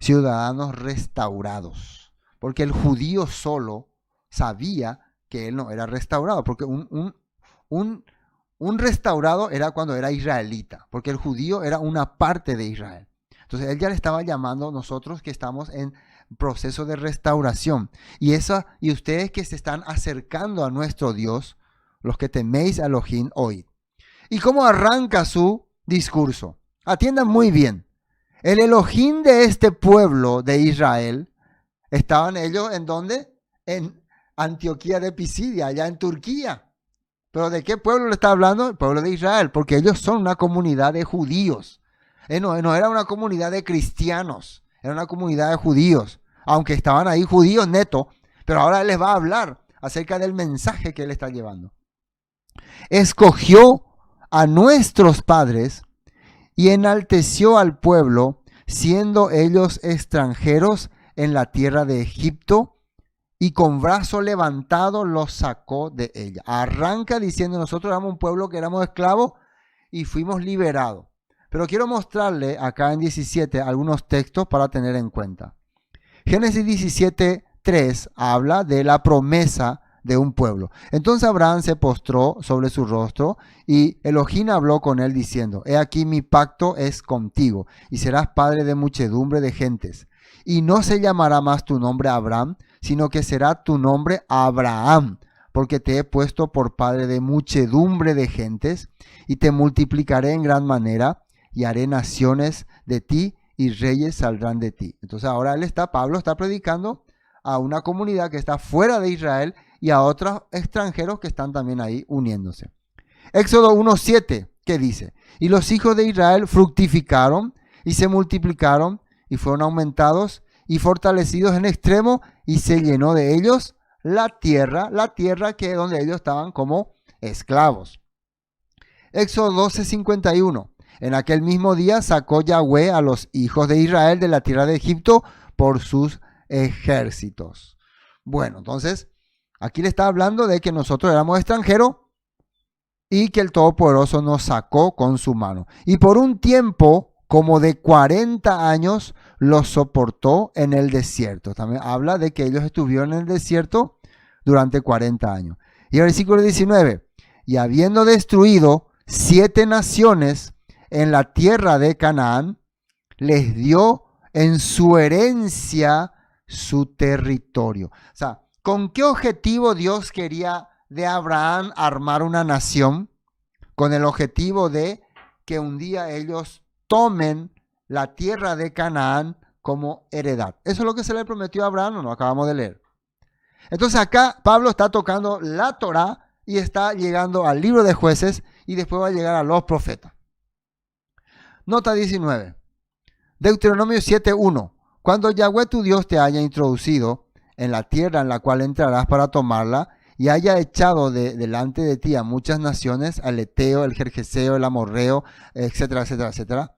ciudadanos restaurados. Porque el judío solo sabía que él no era restaurado, porque un restaurado era cuando era israelita, porque el judío era una parte de Israel. Entonces él ya le estaba llamando a nosotros que estamos en proceso de restauración. Y ustedes que se están acercando a nuestro Dios, los que teméis a Elohim, oíd. ¿Y cómo arranca su discurso? Atiendan muy bien. El Elohim de este pueblo de Israel, estaban ellos ¿en dónde? En Antioquía de Pisidia, allá en Turquía. ¿Pero de qué pueblo le está hablando? El pueblo de Israel, porque ellos son una comunidad de judíos. No era una comunidad de cristianos, era una comunidad de judíos, aunque estaban ahí judíos netos, pero ahora él les va a hablar acerca del mensaje que él está llevando. Escogió a nuestros padres y enalteció al pueblo, siendo ellos extranjeros en la tierra de Egipto, y con brazo levantado los sacó de ella. Arranca diciendo, nosotros éramos un pueblo que éramos esclavos y fuimos liberados. Pero quiero mostrarle acá en 17 algunos textos para tener en cuenta. Génesis 17:3 habla de la promesa de un pueblo. Entonces Abraham se postró sobre su rostro y Elohim habló con él diciendo, he aquí mi pacto es contigo y serás padre de muchedumbre de gentes. Y no se llamará más tu nombre Abraham, sino que será tu nombre Abraham, porque te he puesto por padre de muchedumbre de gentes y te multiplicaré en gran manera y haré naciones de ti y reyes saldrán de ti. Entonces ahora Pablo está predicando a una comunidad que está fuera de Israel y a otros extranjeros que están también ahí uniéndose. Éxodo 1:7, ¿qué dice? Y los hijos de Israel fructificaron y se multiplicaron y fueron aumentados y fortalecidos en extremo y se llenó de ellos la tierra que es donde ellos estaban como esclavos. Éxodo 12:51. En aquel mismo día sacó Yahweh a los hijos de Israel de la tierra de Egipto por sus ejércitos. Bueno, entonces, aquí le está hablando de que nosotros éramos extranjeros y que el Todopoderoso nos sacó con su mano. Y por un tiempo, como de 40 años, los soportó en el desierto. También habla de que ellos estuvieron en el desierto durante 40 años. Y el versículo 19, y habiendo destruido 7 naciones en la tierra de Canaán, les dio en su herencia su territorio. O sea, ¿con qué objetivo Dios quería de Abraham armar una nación? Con el objetivo de que un día ellos tomen la tierra de Canaán como heredad. Eso es lo que se le prometió a Abraham, lo acabamos de leer. Entonces acá Pablo está tocando la Torá y está llegando al libro de Jueces y después va a llegar a los profetas. Nota 19. Deuteronomio 7:1. Cuando Yahweh tu Dios te haya introducido en la tierra en la cual entrarás para tomarla y haya echado delante de ti a muchas naciones, al Eteo, el Gergeseo, el Amorreo, etcétera, etcétera, etcétera.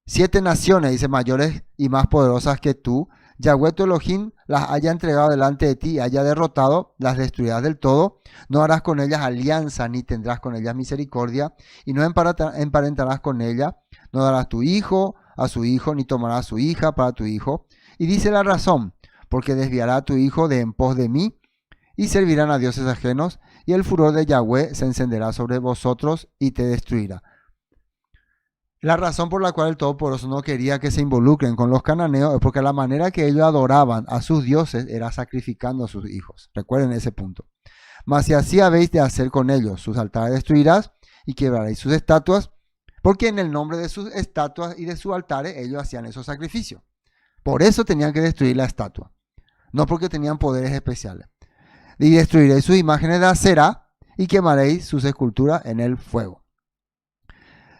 7 naciones, dice, mayores y más poderosas que tú, Yahweh tu Elohim las haya entregado delante de ti y haya derrotado, las destruirás del todo, no harás con ellas alianza ni tendrás con ellas misericordia y no emparentarás con ellas, no darás tu hijo a su hijo ni tomarás su hija para tu hijo. Y dice la razón, porque desviará a tu hijo de en pos de mí y servirán a dioses ajenos y el furor de Yahweh se encenderá sobre vosotros y te destruirá. La razón por la cual el Todopoderoso no quería que se involucren con los cananeos es porque la manera que ellos adoraban a sus dioses era sacrificando a sus hijos. Recuerden ese punto. Mas si así habéis de hacer con ellos, sus altares destruirás y quebraréis sus estatuas, porque en el nombre de sus estatuas y de sus altares ellos hacían esos sacrificios. Por eso tenían que destruir la estatua, no porque tenían poderes especiales. Y destruiréis sus imágenes de acera y quemaréis sus esculturas en el fuego.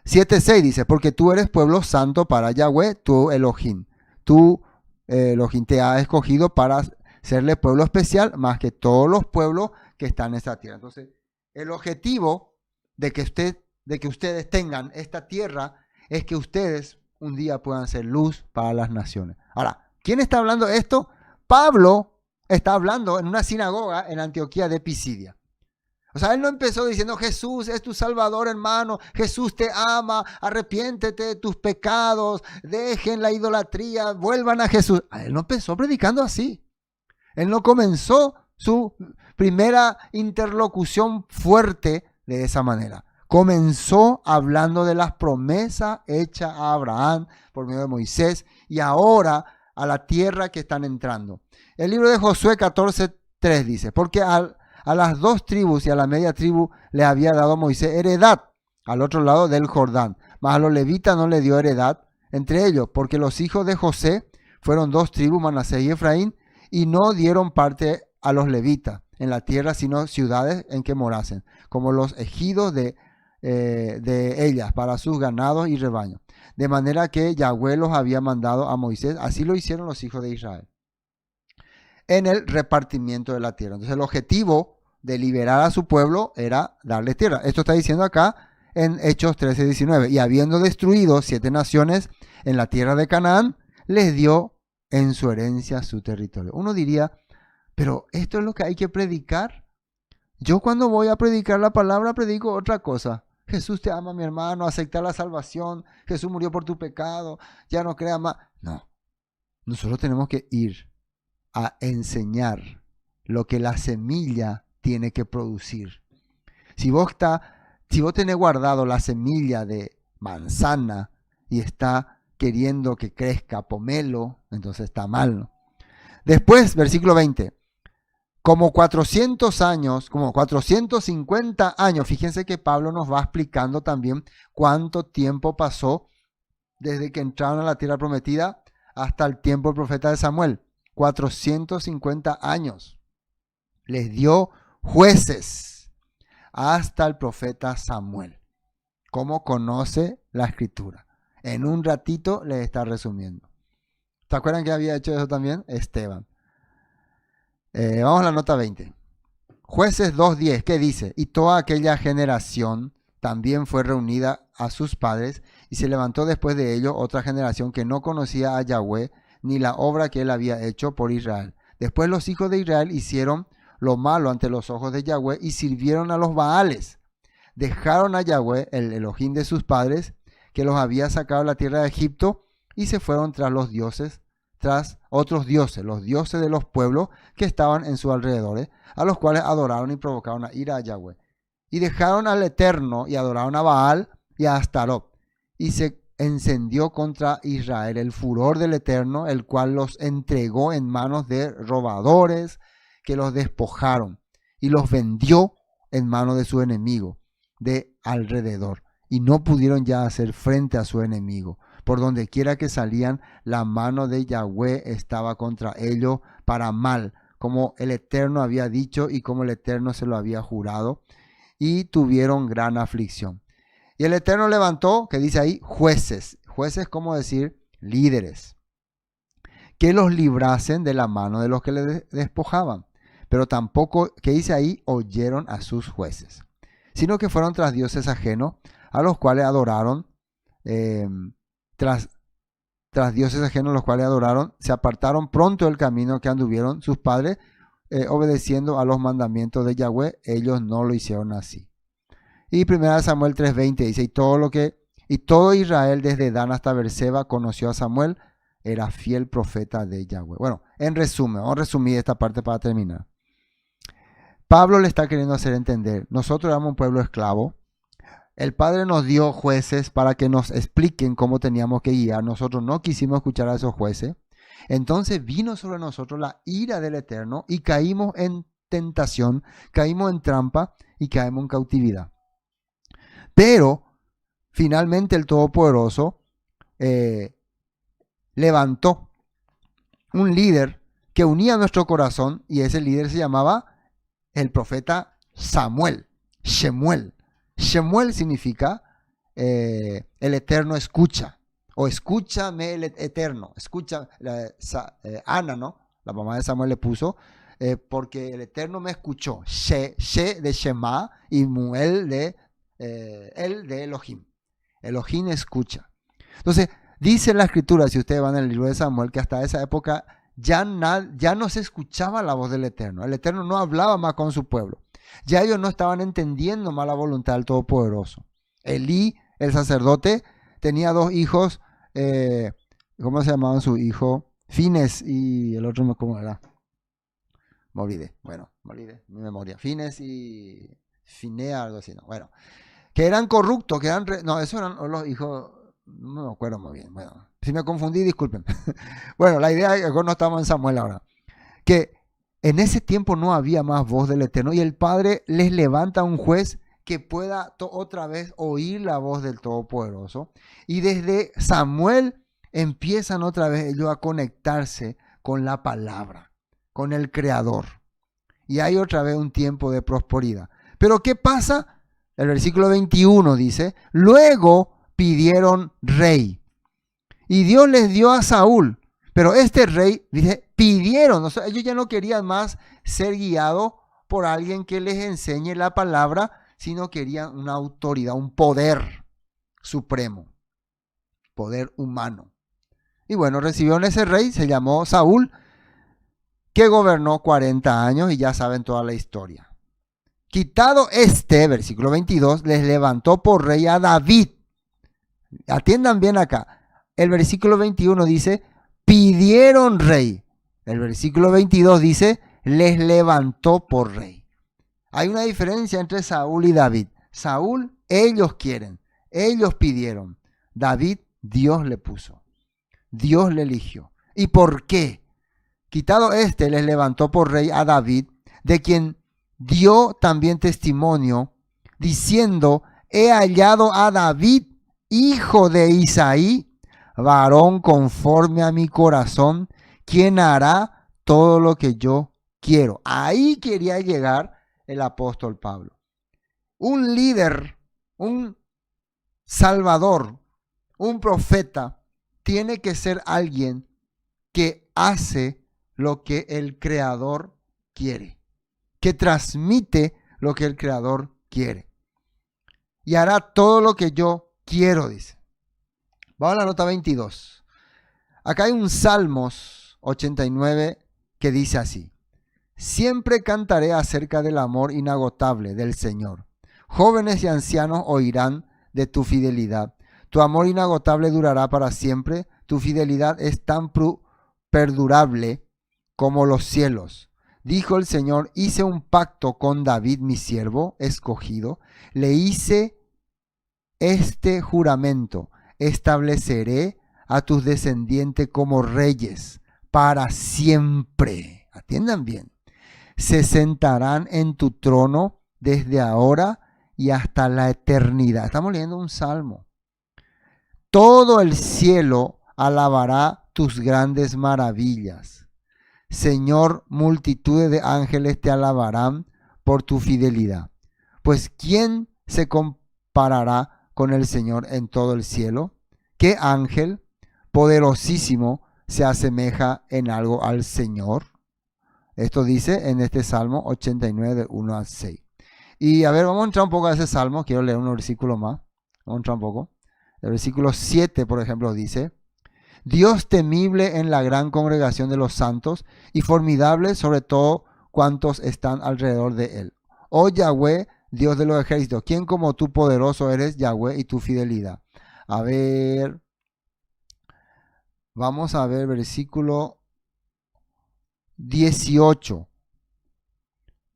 7:6 dice, porque tú eres pueblo santo para Yahweh, tu Elohim. Tu Elohim te ha escogido para serle pueblo especial más que todos los pueblos que están en esta tierra. Entonces, el objetivo de que ustedes tengan esta tierra es que ustedes un día puedan ser luz para las naciones. Ahora, ¿quién está hablando de esto? Pablo está hablando en una sinagoga en Antioquía de Pisidia. O sea, él no empezó diciendo, Jesús es tu Salvador, hermano, Jesús te ama, arrepiéntete de tus pecados, dejen la idolatría, vuelvan a Jesús. Él no empezó predicando así. Él no comenzó su primera interlocución fuerte de esa manera. Comenzó hablando de las promesas hechas a Abraham por medio de Moisés y ahora a la tierra que están entrando. El libro de Josué 14:3 dice, porque a las 2 tribus y a la media tribu le había dado Moisés heredad al otro lado del Jordán, mas a los levitas no le dio heredad entre ellos, porque los hijos de José fueron 2 tribus, Manasés y Efraín, y no dieron parte a los levitas en la tierra, sino ciudades en que morasen, como los ejidos de ellas para sus ganados y rebaños. De manera que Yahweh los había mandado a Moisés, así lo hicieron los hijos de Israel en el repartimiento de la tierra. Entonces el objetivo de liberar a su pueblo era darles tierra. Esto está diciendo acá en Hechos 13:19. Y habiendo destruido 7 naciones en la tierra de Canaán, les dio en su herencia su territorio. Uno diría, pero esto es lo que hay que predicar. Yo cuando voy a predicar la palabra predico otra cosa. Jesús te ama, mi hermano, acepta la salvación. Jesús murió por tu pecado, ya no creas más. No, nosotros tenemos que ir a enseñar lo que la semilla tiene que producir. Si vos tenés guardado la semilla de manzana y está queriendo que crezca pomelo, entonces está mal, ¿no? Después, versículo 20. Como 450 años, fíjense que Pablo nos va explicando también cuánto tiempo pasó desde que entraron a la tierra prometida hasta el tiempo del profeta de Samuel. 450 años. Les dio jueces hasta el profeta Samuel. ¿Cómo conoce la escritura? En un ratito les está resumiendo. ¿Se acuerdan que había hecho eso también? Esteban. Vamos a la nota 20. Jueces 2:10, ¿qué dice? Y toda aquella generación también fue reunida a sus padres y se levantó después de ellos otra generación que no conocía a Yahweh ni la obra que él había hecho por Israel. Después los hijos de Israel hicieron lo malo ante los ojos de Yahweh y sirvieron a los Baales. Dejaron a Yahweh, el Elohim de sus padres, que los había sacado de la tierra de Egipto, y se fueron tras otros dioses, los dioses de los pueblos que estaban en sus alrededores, a los cuales adoraron y provocaron a ira a Yahweh. Y dejaron al Eterno y adoraron a Baal y a Astarot. Y se encendió contra Israel el furor del Eterno, el cual los entregó en manos de robadores que los despojaron y los vendió en manos de su enemigo de alrededor. Y no pudieron ya hacer frente a su enemigo. Por donde quiera que salían, la mano de Yahweh estaba contra ellos para mal, como el Eterno había dicho y como el Eterno se lo había jurado, y tuvieron gran aflicción. Y el Eterno levantó, que dice ahí, jueces. Jueces, como decir, líderes, que los librasen de la mano de los que les despojaban. Pero tampoco, que dice ahí, oyeron a sus jueces, sino que fueron tras dioses ajenos, a los cuales adoraron, tras dioses ajenos los cuales adoraron, se apartaron pronto del camino que anduvieron sus padres, obedeciendo a los mandamientos de Yahweh. Ellos no lo hicieron así. Y 1 Samuel 3:20 dice, y todo Israel desde Dan hasta Beerseba conoció a Samuel, era fiel profeta de Yahweh. Bueno, en resumen, vamos a resumir esta parte para terminar. Pablo le está queriendo hacer entender, nosotros éramos un pueblo esclavo. El Padre nos dio jueces para que nos expliquen cómo teníamos que guiar. Nosotros no quisimos escuchar a esos jueces. Entonces vino sobre nosotros la ira del Eterno y caímos en tentación, caímos en trampa y caímos en cautividad. Pero finalmente el Todopoderoso levantó un líder que unía nuestro corazón, y ese líder se llamaba el profeta Samuel, Shemuel. Shemuel significa el Eterno escucha, o escúchame el Eterno. Escucha, Ana, ¿no? La mamá de Samuel le puso, porque el Eterno me escuchó. She de Shema y Muel de el de Elohim. Elohim escucha. Entonces, dice la escritura, si ustedes van al libro de Samuel, que hasta esa época ya no se escuchaba la voz del Eterno. El Eterno no hablaba más con su pueblo. Ya ellos no estaban entendiendo más la voluntad del Todopoderoso. Elí, el sacerdote, tenía dos hijos. ¿Cómo se llamaban su hijo? Fines y el otro, ¿cómo era? Me olvidé. Bueno, me olvidé. Mi memoria. Fines y Finea, algo así. No. Bueno, que eran corruptos, que eran... No, esos eran los hijos... No me acuerdo muy bien. Bueno, si me confundí, disculpen. Bueno, la idea es que no estamos en Samuel ahora. Que en ese tiempo no había más voz del Eterno y el Padre les levanta un juez que pueda otra vez oír la voz del Todopoderoso. Y desde Samuel empiezan otra vez ellos a conectarse con la palabra, con el Creador. Y hay otra vez un tiempo de prosperidad. Pero ¿qué pasa? El versículo 21 dice, luego pidieron rey. Y Dios les dio a Saúl. Pero este rey, dice, pidieron. O sea, ellos ya no querían más ser guiados por alguien que les enseñe la palabra, sino querían una autoridad, un poder supremo, poder humano. Y bueno, recibieron ese rey, se llamó Saúl, que gobernó 40 años y ya saben toda la historia. Quitado versículo 22, les levantó por rey a David. Atiendan bien acá. El versículo 21 dice, pidieron rey. El versículo 22 dice, les levantó por rey. Hay una diferencia entre Saúl y David. Saúl, ellos quieren, ellos pidieron. David, Dios le puso. Dios le eligió. ¿Y por qué? Quitado les levantó por rey a David, de quien dio también testimonio, diciendo, he hallado a David, hijo de Isaí, varón conforme a mi corazón, quien hará todo lo que yo quiero. Ahí quería llegar el apóstol Pablo. Un líder, un salvador, un profeta, tiene que ser alguien que hace lo que el Creador quiere, que transmite lo que el Creador quiere. Y hará todo lo que yo quiero, dice. Vamos a la nota 22. Acá hay un Salmos 89 que dice así. Siempre cantaré acerca del amor inagotable del Señor. Jóvenes y ancianos oirán de tu fidelidad. Tu amor inagotable durará para siempre. Tu fidelidad es tan perdurable como los cielos. Dijo el Señor, hice un pacto con David, mi siervo escogido. Le hice este juramento. Estableceré a tus descendientes como reyes para siempre. Atiendan bien. Se sentarán en tu trono desde ahora y hasta la eternidad. Estamos leyendo un salmo. Todo el cielo alabará tus grandes maravillas. Señor, multitudes de ángeles te alabarán por tu fidelidad. Pues ¿quién se comparará con el Señor en todo el cielo? ¿Qué ángel poderosísimo se asemeja en algo al Señor? Esto dice en este Salmo 89 del 1 al 6. Y a ver, vamos a entrar un poco a ese Salmo. Quiero leer un versículo más. Vamos a entrar un poco. El versículo 7, por ejemplo, dice: Dios temible en la gran congregación de los santos y formidable sobre todo cuantos están alrededor de él. Oh Yahweh, Dios de los ejércitos, ¿quién como tú poderoso eres, Yahweh, y tu fidelidad? A ver, vamos a ver versículo 18.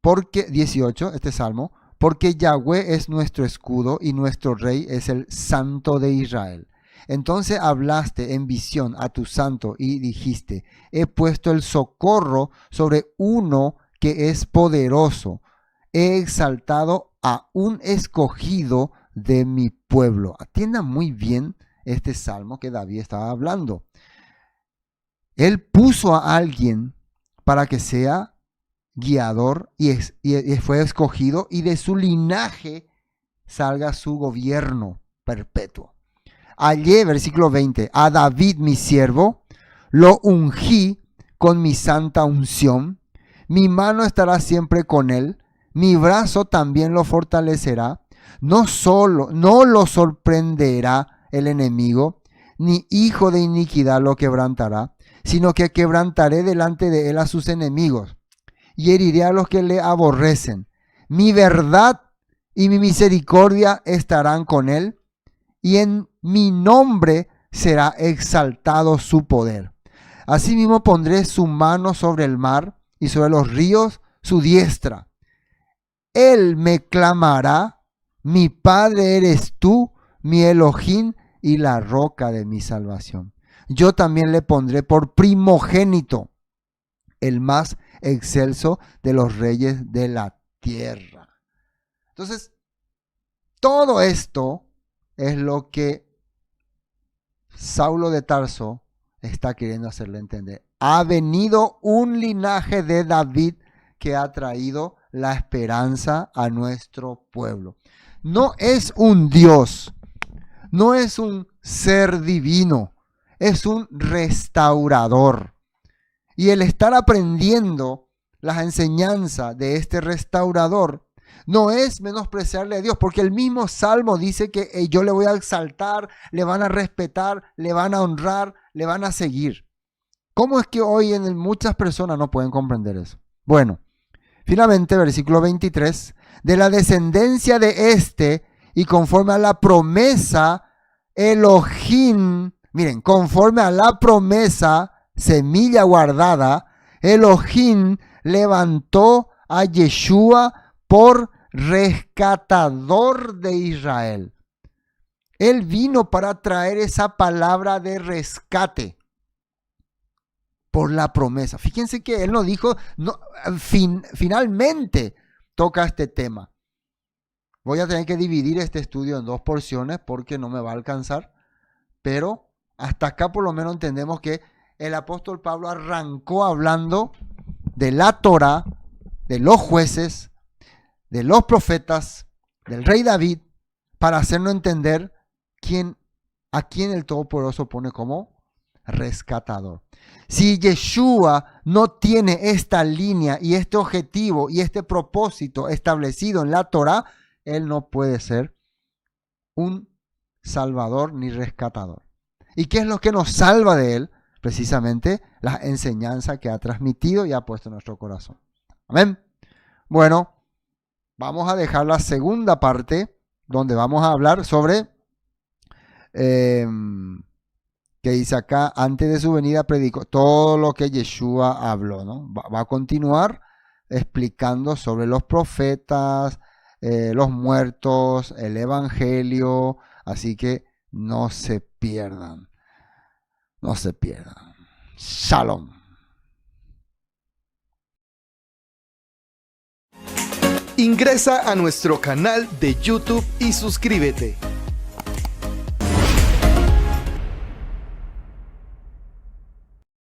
Porque 18, este salmo, porque Yahweh es nuestro escudo y nuestro rey es el Santo de Israel. Entonces hablaste en visión a tu santo y dijiste: he puesto el socorro sobre uno que es poderoso. He exaltado a un escogido de mi pueblo. Atiendan muy bien este salmo que David estaba hablando. Él puso a alguien para que sea guiador y fue escogido, y de su linaje salga su gobierno perpetuo. Hallé, versículo 20, a David mi siervo, lo ungí con mi santa unción, mi mano estará siempre con él, mi brazo también lo fortalecerá, no lo sorprenderá el enemigo, ni hijo de iniquidad lo quebrantará, sino que quebrantaré delante de él a sus enemigos y heriré a los que le aborrecen. Mi verdad y mi misericordia estarán con él, y en mi nombre será exaltado su poder. Asimismo pondré su mano sobre el mar y sobre los ríos su diestra. Él me clamará, mi Padre eres tú, mi Elohim y la roca de mi salvación. Yo también le pondré por primogénito, el más excelso de los reyes de la tierra. Entonces, todo esto es lo que Saulo de Tarso está queriendo hacerle entender. Ha venido un linaje de David que ha traído la esperanza a nuestro pueblo. No es un Dios, no es un ser divino, es un restaurador. Y el estar aprendiendo las enseñanzas de este restaurador no es menospreciarle a Dios, porque el mismo Salmo dice que yo le voy a exaltar, le van a respetar, le van a honrar, le van a seguir. ¿Cómo es que hoy muchas personas no pueden comprender eso? Bueno, finalmente, versículo 23, de la descendencia de este y conforme a la promesa, Elohim, miren, conforme a la promesa, semilla guardada, Elohim levantó a Yeshua por rescatador de Israel. Él vino para traer esa palabra de rescate por la promesa. Fíjense que él no dijo, no, finalmente toca este tema. Voy a tener que dividir este estudio en dos porciones porque no me va a alcanzar, pero hasta acá por lo menos entendemos que el apóstol Pablo arrancó hablando de la Torá, de los jueces, de los profetas, del rey David, para hacernos entender a quién el Todopoderoso pone como rescatador. Si Yeshua no tiene esta línea y este objetivo y este propósito establecido en la Torá, él no puede ser un salvador ni rescatador. ¿Y qué es lo que nos salva de él? Precisamente la enseñanza que ha transmitido y ha puesto en nuestro corazón. Amén. Bueno, vamos a dejar la segunda parte donde vamos a hablar sobre que dice acá, antes de su venida predicó todo lo que Yeshua habló, ¿no? Va a continuar explicando sobre los profetas, los muertos, el evangelio, así que no se pierdan. No se pierdan. Shalom. Ingresa a nuestro canal de YouTube y suscríbete.